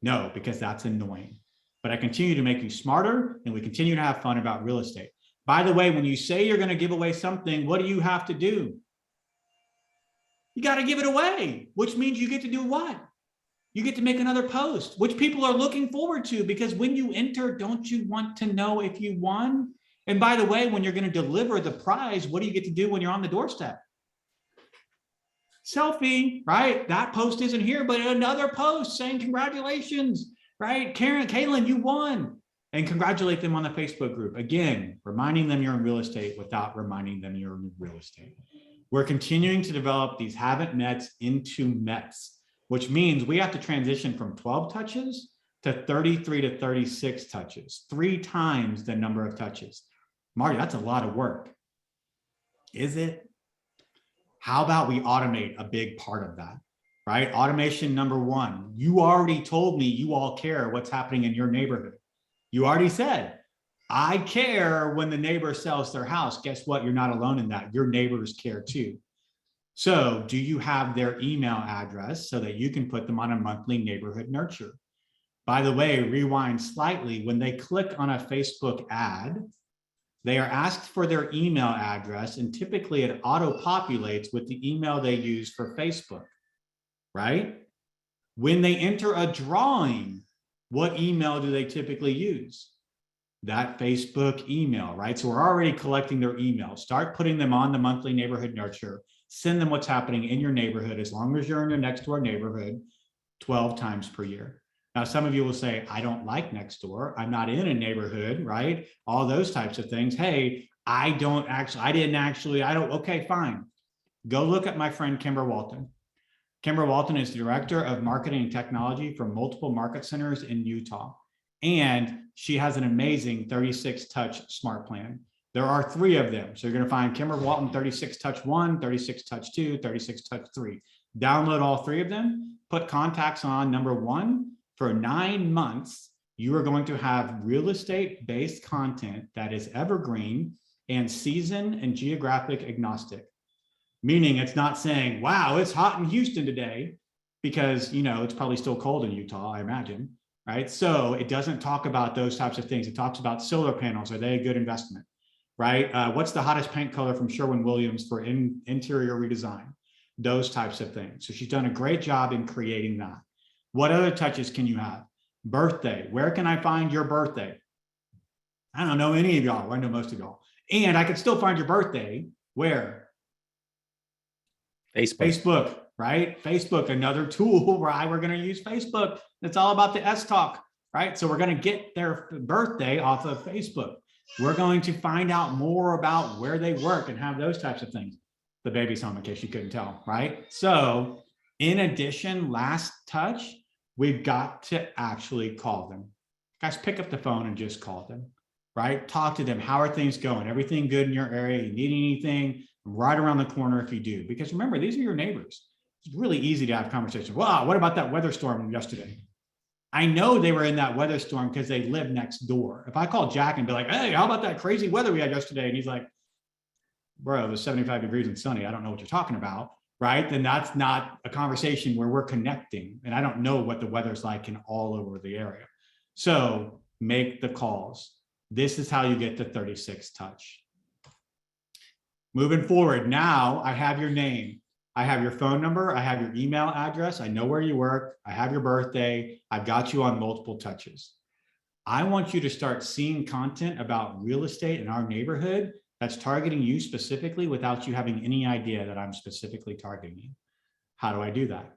No, because that's annoying. But I continue to make you smarter and we continue to have fun about real estate. By the way, when you say you're going to give away something, what do you have to do? You got to give it away, which means you get to do what? You get to make another post, which people are looking forward to because when you enter, don't you want to know if you won? And by the way, when you're going to deliver the prize, what do you get to do when you're on the doorstep? Selfie, right? That post isn't here, but another post saying congratulations, right? Karen, Kaylin, you won. And congratulate them on the Facebook group. Again, reminding them you're in real estate without reminding them you're in real estate. We're continuing to develop these haven't mets into mets, which means we have to transition from 12 touches to 33 to 36 touches, 3 times the number of touches. Marty, that's a lot of work. Is it? How about we automate a big part of that, right? Automation number 1, you already told me you all care what's happening in your neighborhood. You already said, I care when the neighbor sells their house. Guess what? You're not alone in that. Your neighbors care too. So do you have their email address so that you can put them on a monthly neighborhood nurture? By the way, rewind slightly. When they click on a Facebook ad, they are asked for their email address and typically it auto-populates with the email they use for Facebook, right? When they enter a drawing, what email do they typically use? That Facebook email, right? So we're already collecting their email. Start putting them on the monthly neighborhood nurture. Send them what's happening in your neighborhood as long as you're in your next door neighborhood 12 times per year. Now, some of you will say, I don't like next door. I'm not in a neighborhood, right? All those types of things. Hey, okay, fine. Go look at my friend, Kimber Walton. Kimber Walton is the Director of Marketing and Technology for multiple market centers in Utah. And she has an amazing 36 touch smart plan. There are 3 of them. So you're going to find Kimber Walton 36 touch 1, 36 touch 2, 36 touch 3. Download all 3 of them, put contacts on number 1. For 9 months, you are going to have real estate based content that is evergreen and season and geographic agnostic. Meaning it's not saying, wow, it's hot in Houston today, because it's probably still cold in Utah, I imagine, right? So it doesn't talk about those types of things. It talks about solar panels. Are they a good investment, right? What's the hottest paint color from Sherwin-Williams for interior redesign? Those types of things. So she's done a great job in creating that. What other touches can you have? Birthday. Where can I find your birthday? I don't know any of y'all. I know most of y'all. And I can still find your birthday. Where? Facebook, right? Facebook, another tool where we're going to use Facebook. It's all about the S-Talk, right? So we're going to get their birthday off of Facebook. We're going to find out more about where they work and have those types of things. The baby's home, in case you couldn't tell, right? So in addition, last touch, we've got to actually call them. Guys, pick up the phone and just call them, right? Talk to them. How are things going? Everything good in your area? You need anything? Right around the corner if you do. Because remember, these are your neighbors. It's really easy to have conversations. Wow, what about that weather storm yesterday? I know they were in that weather storm because they live next door. If I call Jack and be like, hey, how about that crazy weather we had yesterday? And he's like, bro, it was 75 degrees and sunny. I don't know what you're talking about, right? Then that's not a conversation where we're connecting. And I don't know what the weather's like in all over the area. So make the calls. This is how you get to 36 touch. Moving forward, now I have your name. I have your phone number. I have your email address. I know where you work. I have your birthday. I've got you on multiple touches. I want you to start seeing content about real estate in our neighborhood that's targeting you specifically without you having any idea that I'm specifically targeting you. How do I do that?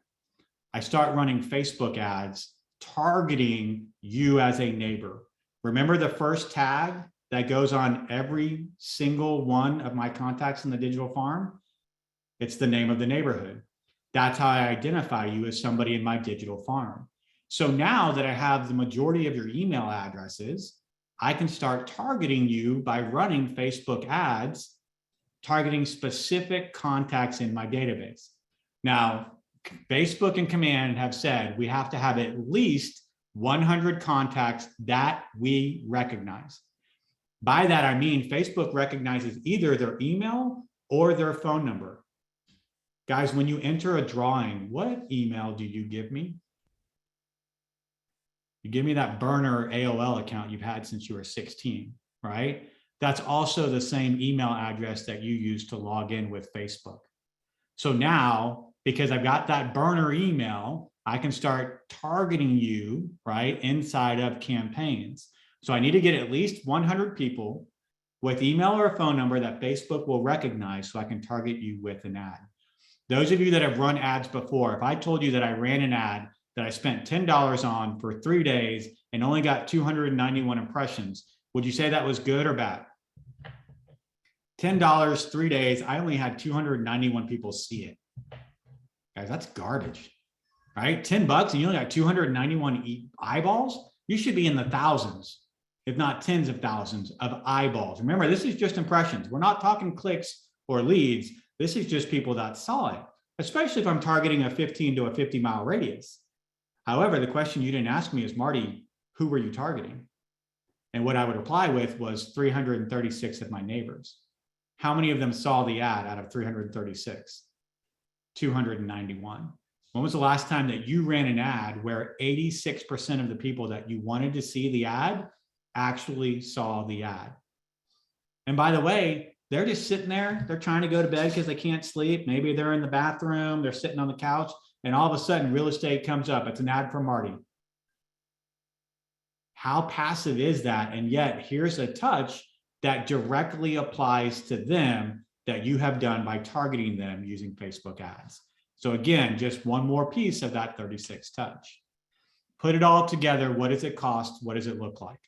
I start running Facebook ads targeting you as a neighbor. Remember the first tag that goes on every single one of my contacts in the digital farm? It's the name of the neighborhood. That's how I identify you as somebody in my digital farm. So now that I have the majority of your email addresses, I can start targeting you by running Facebook ads, targeting specific contacts in my database. Now, Facebook and Command have said we have to have at least 100 contacts that we recognize. By that, I mean Facebook recognizes either their email or their phone number. Guys, when you enter a drawing, what email do you give me? You give me that burner AOL account you've had since you were 16, right? That's also the same email address that you use to log in with Facebook. So now, because I've got that burner email, I can start targeting you, right, inside of campaigns. So I need to get at least 100 people with email or a phone number that Facebook will recognize so I can target you with an ad. Those of you that have run ads before, if I told you that I ran an ad that I spent $10 on for 3 days and only got 291 impressions, would you say that was good or bad? $10, 3 days, I only had 291 people see it. Guys, that's garbage, right? $10 and you only got 291 eyeballs? You should be in the thousands, if not tens of thousands of eyeballs. Remember, this is just impressions. We're not talking clicks or leads. This is just people that saw it, especially if I'm targeting a 15 to a 50-mile radius. However, the question you didn't ask me is, Marty, who were you targeting? And what I would reply with was 336 of my neighbors. How many of them saw the ad out of 336? 291. When was the last time that you ran an ad where 86% of the people that you wanted to see the ad actually saw the ad? And by the way, they're just sitting there. They're trying to go to bed because they can't sleep. Maybe they're in the bathroom. They're sitting on the couch. And all of a sudden, real estate comes up. It's an ad for Marty. How passive is that? And yet, here's a touch that directly applies to them that you have done by targeting them using Facebook ads. So again, just one more piece of that 36 touch. Put it all together. What does it cost? What does it look like?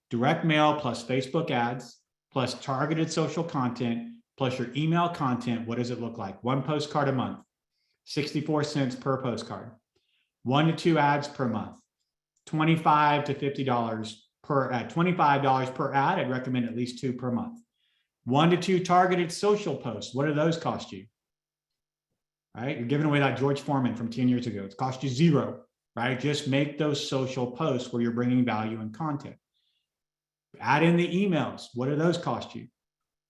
Direct mail plus Facebook ads plus targeted social content plus your email content. What does it look like? One postcard a month, 64 cents per postcard, 1 to 2 ads per month, $25 to $50 per ad, $25 per ad. I'd recommend at least 2 per month. 1 to 2 targeted social posts. What do those cost you? Right? You're giving away that George Foreman from 10 years ago. It's cost you 0, right? Just make those social posts where you're bringing value and content. Add in the emails. What do those cost you?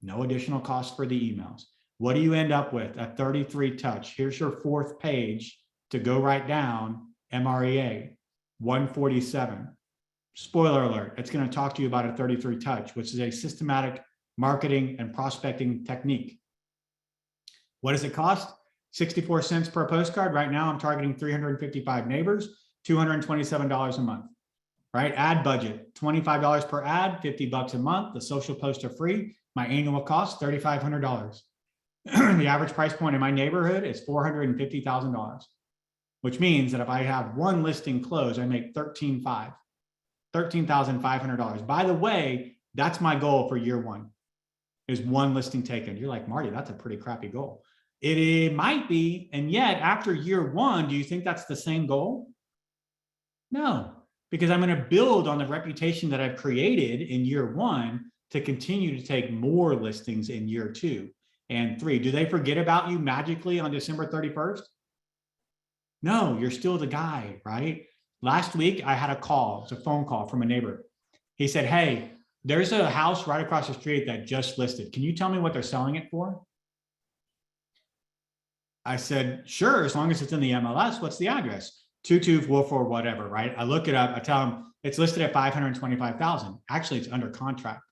No additional cost for the emails. What do you end up with? A 33 touch. Here's your 4th page to go write down MREA 147. Spoiler alert, it's going to talk to you about a 33 touch, which is a systematic marketing and prospecting technique. What does it cost? 64 cents per postcard. Right now, I'm targeting 355 neighbors, $227 a month. Right? Ad budget, $25 per ad, $50 a month. The social posts are free. My annual cost, $3,500. The average price point in my neighborhood is $450,000, which means that if I have one listing close, I make $13,500. By the way, that's my goal for year 1, is one listing taken. You're like, Marty, that's a pretty crappy goal. It might be. And yet after year 1, do you think that's the same goal? No, because I'm going to build on the reputation that I've created in year 1 to continue to take more listings in year 2 and 3. Do they forget about you magically on December 31st? No, you're still the guy, right? Last week, I had a call. It's a phone call from a neighbor. He said, hey, there's a house right across the street that just listed. Can you tell me what they're selling it for? I said, sure, as long as it's in the MLS. What's the address? 2244 whatever, right? I look it up. I tell him it's listed at $525,000. Actually, it's under contract.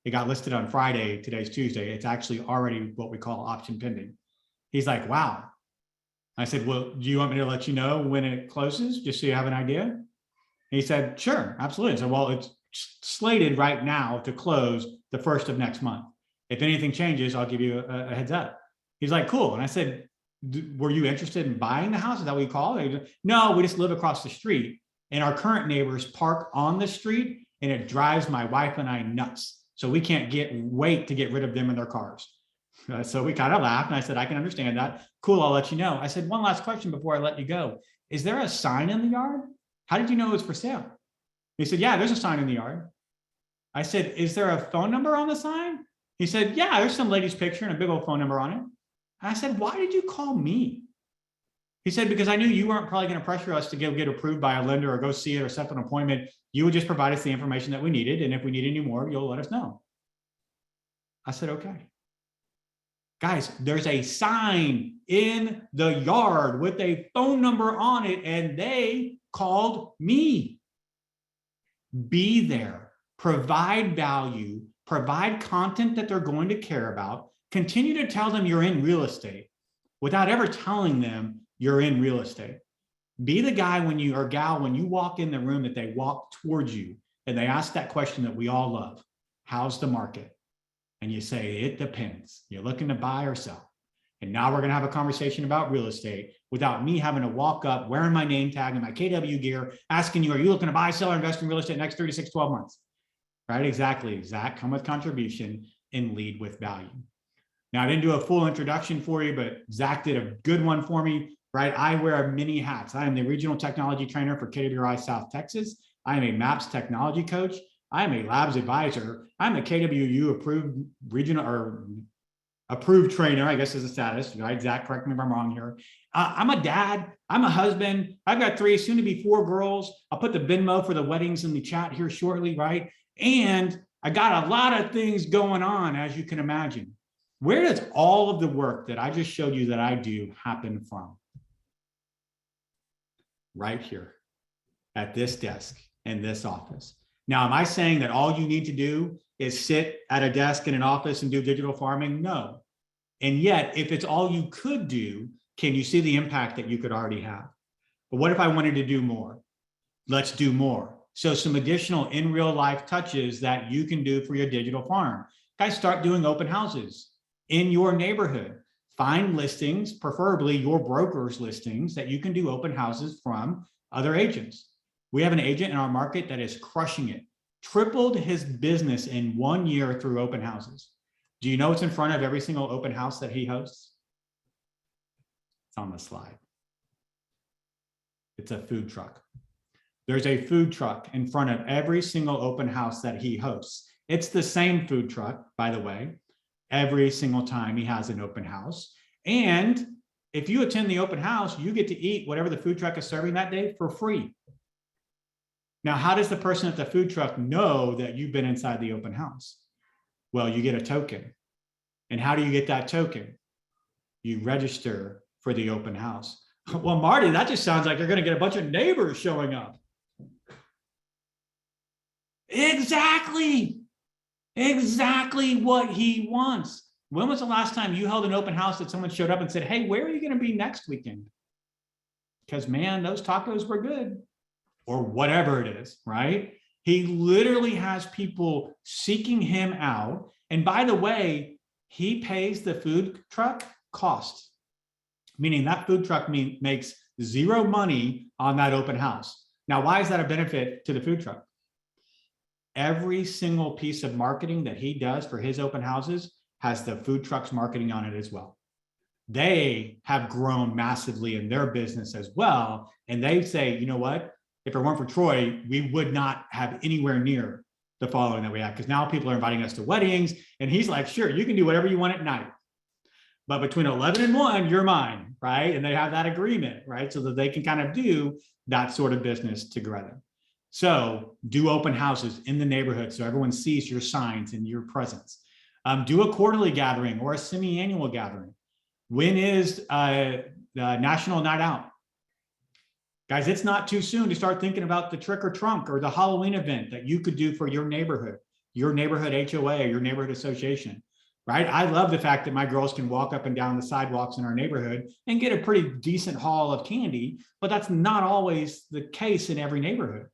It got listed on Friday. Today's Tuesday. It's actually already what we call option pending. He's like, wow. I said, well, do you want me to let you know when it closes, just so you have an idea? And he said, sure, absolutely. So, well, it's slated right now to close the 1st of next month. If anything changes, I'll give you a heads up. He's like, cool. And I said, were you interested in buying the house? Is that what you call it? No, we just live across the street, and our current neighbors park on the street, and it drives my wife and I nuts. So we can't wait to get rid of them in their cars. So we kind of laughed, and I said, I can understand that. Cool, I'll let you know. I said, one last question before I let you go. Is there a sign in the yard? How did you know it was for sale? He said, yeah, there's a sign in the yard. I said, is there a phone number on the sign? He said, yeah, there's some lady's picture and a big old phone number on it. I said, why did you call me? He said, because I knew you weren't probably going to pressure us to get approved by a lender or go see it or set an appointment. You would just provide us the information that we needed. And if we need any more, you'll let us know. I said, okay. Guys, there's a sign in the yard with a phone number on it, and they called me. Be there, provide value, provide content that they're going to care about. Continue to tell them you're in real estate without ever telling them you're in real estate. Be the guy when you or gal when you walk in the room that they walk towards you and they ask that question that we all love. How's the market? And you say, it depends. You're looking to buy or sell. And now we're going to have a conversation about real estate without me having to walk up wearing my name tag and my KW gear, asking you, are you looking to buy, sell, or invest in real estate next 36, 12 months? Right? Exactly. Zach, come with contribution and lead with value. Now, I didn't do a full introduction for you, but Zach did a good one for me, right? I wear many hats. I am the regional technology trainer for KWI South Texas. I am a MAPS technology coach. I am a labs advisor. I'm a KWU approved regional or approved trainer, I guess is the status, right? Zach, correct me if I'm wrong here. I'm a dad. I'm a husband. I've got 3, soon to be 4 girls. I'll put the Venmo for the weddings in the chat here shortly, right? And I got a lot of things going on, as you can imagine. Where does all of the work that I just showed you that I do happen from? Right here at this desk in this office. Now, am I saying that all you need to do is sit at a desk in an office and do digital farming? No. And yet, if it's all you could do, can you see the impact that you could already have? But what if I wanted to do more? Let's do more. So some additional in real life touches that you can do for your digital farm. Guys, start doing open houses in your neighborhood. Find listings, preferably your broker's listings, that you can do open houses from other agents. We have an agent in our market that is crushing it, tripled his business in 1 year through open houses. Do you know what's in front of every single open house that he hosts? It's on the slide. It's a food truck. There's a food truck in front of every single open house that he hosts. It's the same food truck, by the way, every single time he has an open house. And if you attend the open house, you get to eat whatever the food truck is serving that day for free. Now, how does the person at the food truck know that you've been inside the open house? Well, you get a token. And how do you get that token? You register for the open house. Well, Marty, that just sounds like you're going to get a bunch of neighbors showing up. Exactly what he wants. When was the last time you held an open house that someone showed up and said, hey, where are you going to be next weekend? Because, man, those tacos were good. Or whatever it is, right? He literally has people seeking him out. And by the way, he pays the food truck cost, meaning that food truck makes zero money on that open house. Now, why is that a benefit to the food truck? Every single piece of marketing that he does for his open houses has the food truck's marketing on it as well. They have grown massively in their business as well. And they say, you know what? If it weren't for Troy, we would not have anywhere near the following that we have, because now people are inviting us to weddings, and he's like, sure, you can do whatever you want at night. But between 11 and 1, you're mine, right? And they have that agreement, right? So that they can kind of do that sort of business together. So do open houses in the neighborhood so everyone sees your signs and your presence. Do a quarterly gathering or a semi-annual gathering. When is National Night Out? Guys, it's not too soon to start thinking about the trick or trunk or the Halloween event that you could do for your neighborhood HOA, your neighborhood association, right? I love the fact that my girls can walk up and down the sidewalks in our neighborhood and get a pretty decent haul of candy, but that's not always the case in every neighborhood,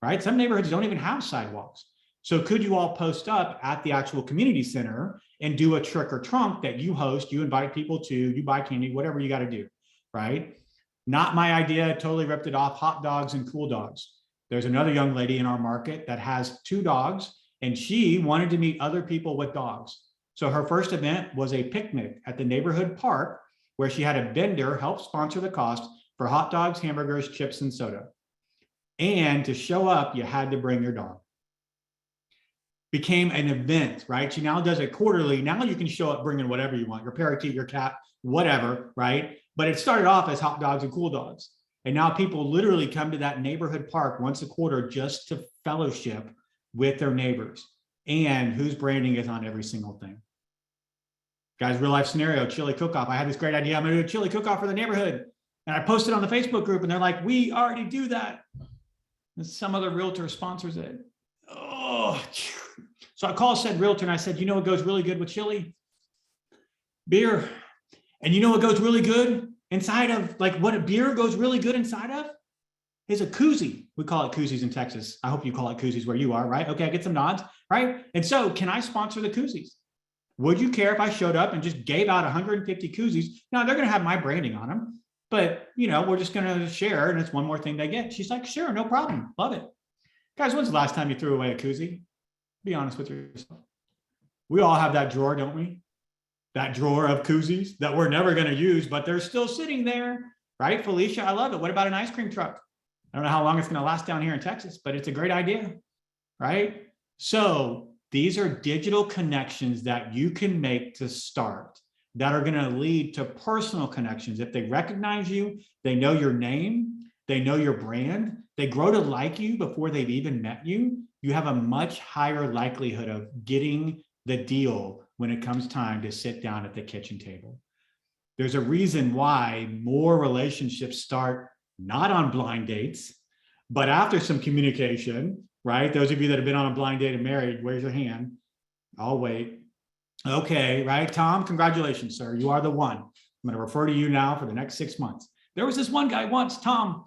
right? Some neighborhoods don't even have sidewalks. So could you all post up at the actual community center and do a trick or trunk that you host, you invite people to, you buy candy, whatever you got to do, right? Not my idea, totally ripped it off, hot dogs and cool dogs. There's another young lady in our market that has 2 dogs, and she wanted to meet other people with dogs. So her first event was a picnic at the neighborhood park where she had a vendor help sponsor the cost for hot dogs, hamburgers, chips, and soda. And to show up, you had to bring your dog. Became an event, right? She now does it quarterly. Now you can show up bringing whatever you want, your parakeet, your cat, whatever, right? But it started off as hot dogs and cool dogs. And now people literally come to that neighborhood park once a quarter just to fellowship with their neighbors. And whose branding is on every single thing. Guys, real life scenario, chili cook-off. I had this great idea. I'm gonna do a chili cook-off for the neighborhood. And I posted on the Facebook group and they're like, we already do that. And some other realtor sponsors it. Oh, so I called said realtor and I said, you know what goes really good with chili? Beer. And you know what goes really good inside of, like what a beer goes really good inside of? Is a koozie. We call it koozies in Texas. I hope you call it koozies where you are, right? Okay, I get some nods, right? And so can I sponsor the koozies? Would you care if I showed up and just gave out 150 koozies? Now they're going to have my branding on them, but you know, we're just going to share and it's one more thing they get. She's like, sure, no problem. Love it. Guys, when's the last time you threw away a koozie? Be honest with yourself. We all have that drawer, don't we? That drawer of koozies that we're never going to use, but they're still sitting there, right? Felicia, I love it. What about an ice cream truck? I don't know how long it's going to last down here in Texas, but it's a great idea, right? So these are digital connections that you can make to start that are going to lead to personal connections. If they recognize you, they know your name, they know your brand, they grow to like you before they've even met you, you have a much higher likelihood of getting the deal when it comes time to sit down at the kitchen table. There's a reason why more relationships start not on blind dates, but after some communication, right? Those of you that have been on a blind date and married, raise your hand. I'll wait. Okay, right? Tom, congratulations, sir. You are the one. I'm going to refer to you now for the next 6 months. There was this one guy once, Tom,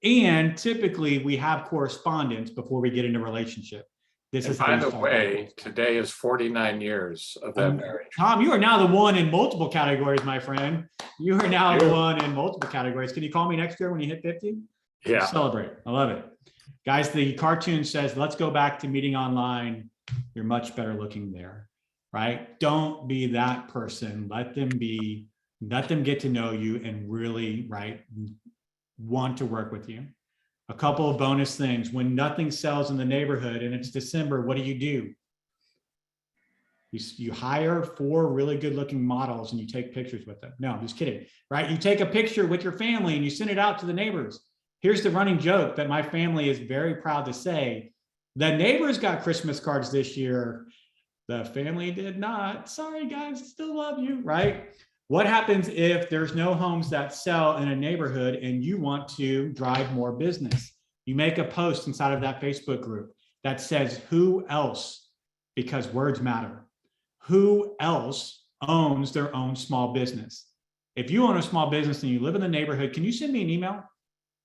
and typically we have correspondence before we get into a relationship. This And is by the way, today is 49 years of that marriage. Tom, you are now the one in multiple categories, my friend. You are now the one in multiple categories. Can you call me next year when you hit 50? Yeah. Celebrate. I love it. Guys, the cartoon says, let's go back to meeting online. You're much better looking there, right? Don't be that person. Let them get to know you and really, right, want to work with you. A couple of bonus things. When nothing sells in the neighborhood and it's December, what do? You hire 4 really good looking models and you take pictures with them. No, I'm just kidding, right? You take a picture with your family and you send it out to the neighbors. Here's the running joke that my family is very proud to say. The neighbors got Christmas cards this year. The family did not. Sorry, guys, still love you, right? What happens if there's no homes that sell in a neighborhood and you want to drive more business? You make a post inside of that Facebook group that says, who else, because words matter, who else owns their own small business? If you own a small business and you live in the neighborhood, can you send me an email?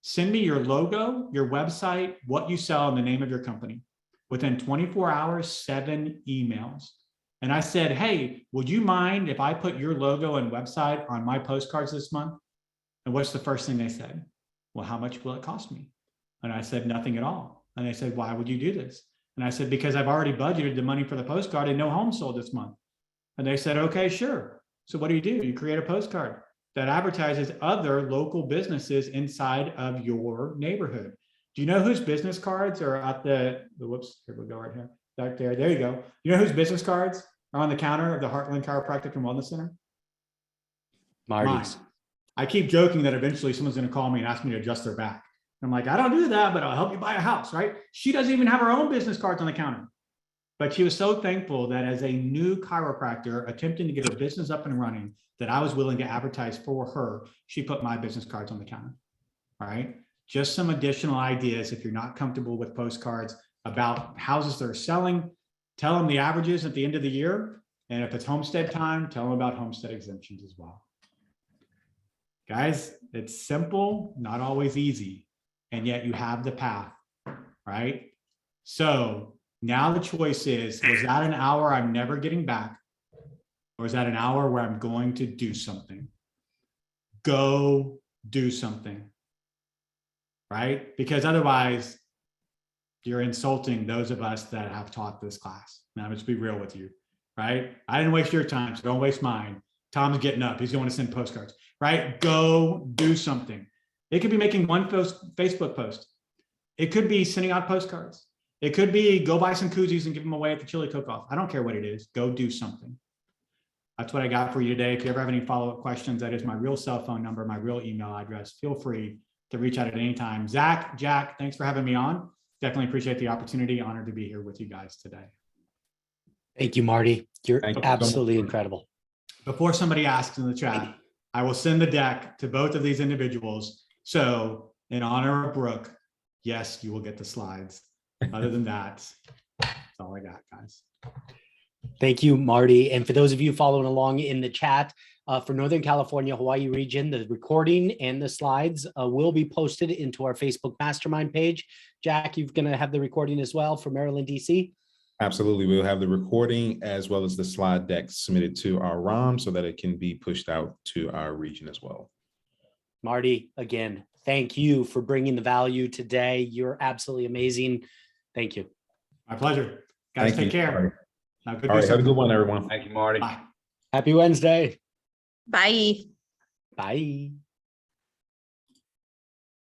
Send me your logo, your website, what you sell, and the name of your company. Within 24 hours, 7 emails. And I said, hey, would you mind if I put your logo and website on my postcards this month? And what's the first thing they said? Well, how much will it cost me? And I said, nothing at all. And they said, why would you do this? And I said, because I've already budgeted the money for the postcard and no home sold this month. And they said, okay, sure. So what do? You create a postcard that advertises other local businesses inside of your neighborhood. Do you know whose business cards are at whoops, here we go right here. There you go. You know whose business cards are on the counter of the Heartland Chiropractic and Wellness Center? Marty's. Mine. I keep joking that eventually someone's going to call me and ask me to adjust their back. I'm like, I don't do that, but I'll help you buy a house, right? She doesn't even have her own business cards on the counter. But she was so thankful that as a new chiropractor attempting to get her business up and running, that I was willing to advertise for her. She put my business cards on the counter, all right? Just some additional ideas if you're not comfortable with postcards about houses that are selling. Tell them the averages at the end of the year. And if it's homestead time, tell them about homestead exemptions as well. Guys, it's simple, not always easy. And yet you have the path, right? So now the choice is, was that an hour I'm never getting back? Or is that an hour where I'm going to do something? Go do something. Right? Because otherwise, you're insulting those of us that have taught this class. Now, let's be real with you, right? I didn't waste your time, so don't waste mine. Tom's getting up. He's going to send postcards, right? Go do something. It could be making one Facebook post. It could be sending out postcards. It could be go buy some koozies and give them away at the chili cook-off. I don't care what it is. Go do something. That's what I got for you today. If you ever have any follow-up questions, that is my real cell phone number, my real email address. Feel free to reach out at any time. Zach, Jack, thanks for having me on. Definitely appreciate the opportunity. Honored to be here with you guys today. Thank you, Marty. You're Thank you. absolutely incredible. Before somebody asks in the chat, I will send the deck to both of these individuals. So in honor of Brooke, yes, you will get the slides. Other than that, that's all I got, guys. Thank you, Marty. And for those of you following along in the chat, for Northern California, Hawaii region, the recording and the slides will be posted into our Facebook Mastermind page. Jack, you're going to have the recording as well for Maryland, DC? Absolutely. We'll have the recording as well as the slide deck submitted to our ROM so that it can be pushed out to our region as well. Marty, again, thank you for bringing the value today. You're absolutely amazing. Thank you. My pleasure. Guys, Thank take you. care. All right, have a good one, everyone. Thank you, Marty. Bye. Happy Wednesday. Bye. Bye.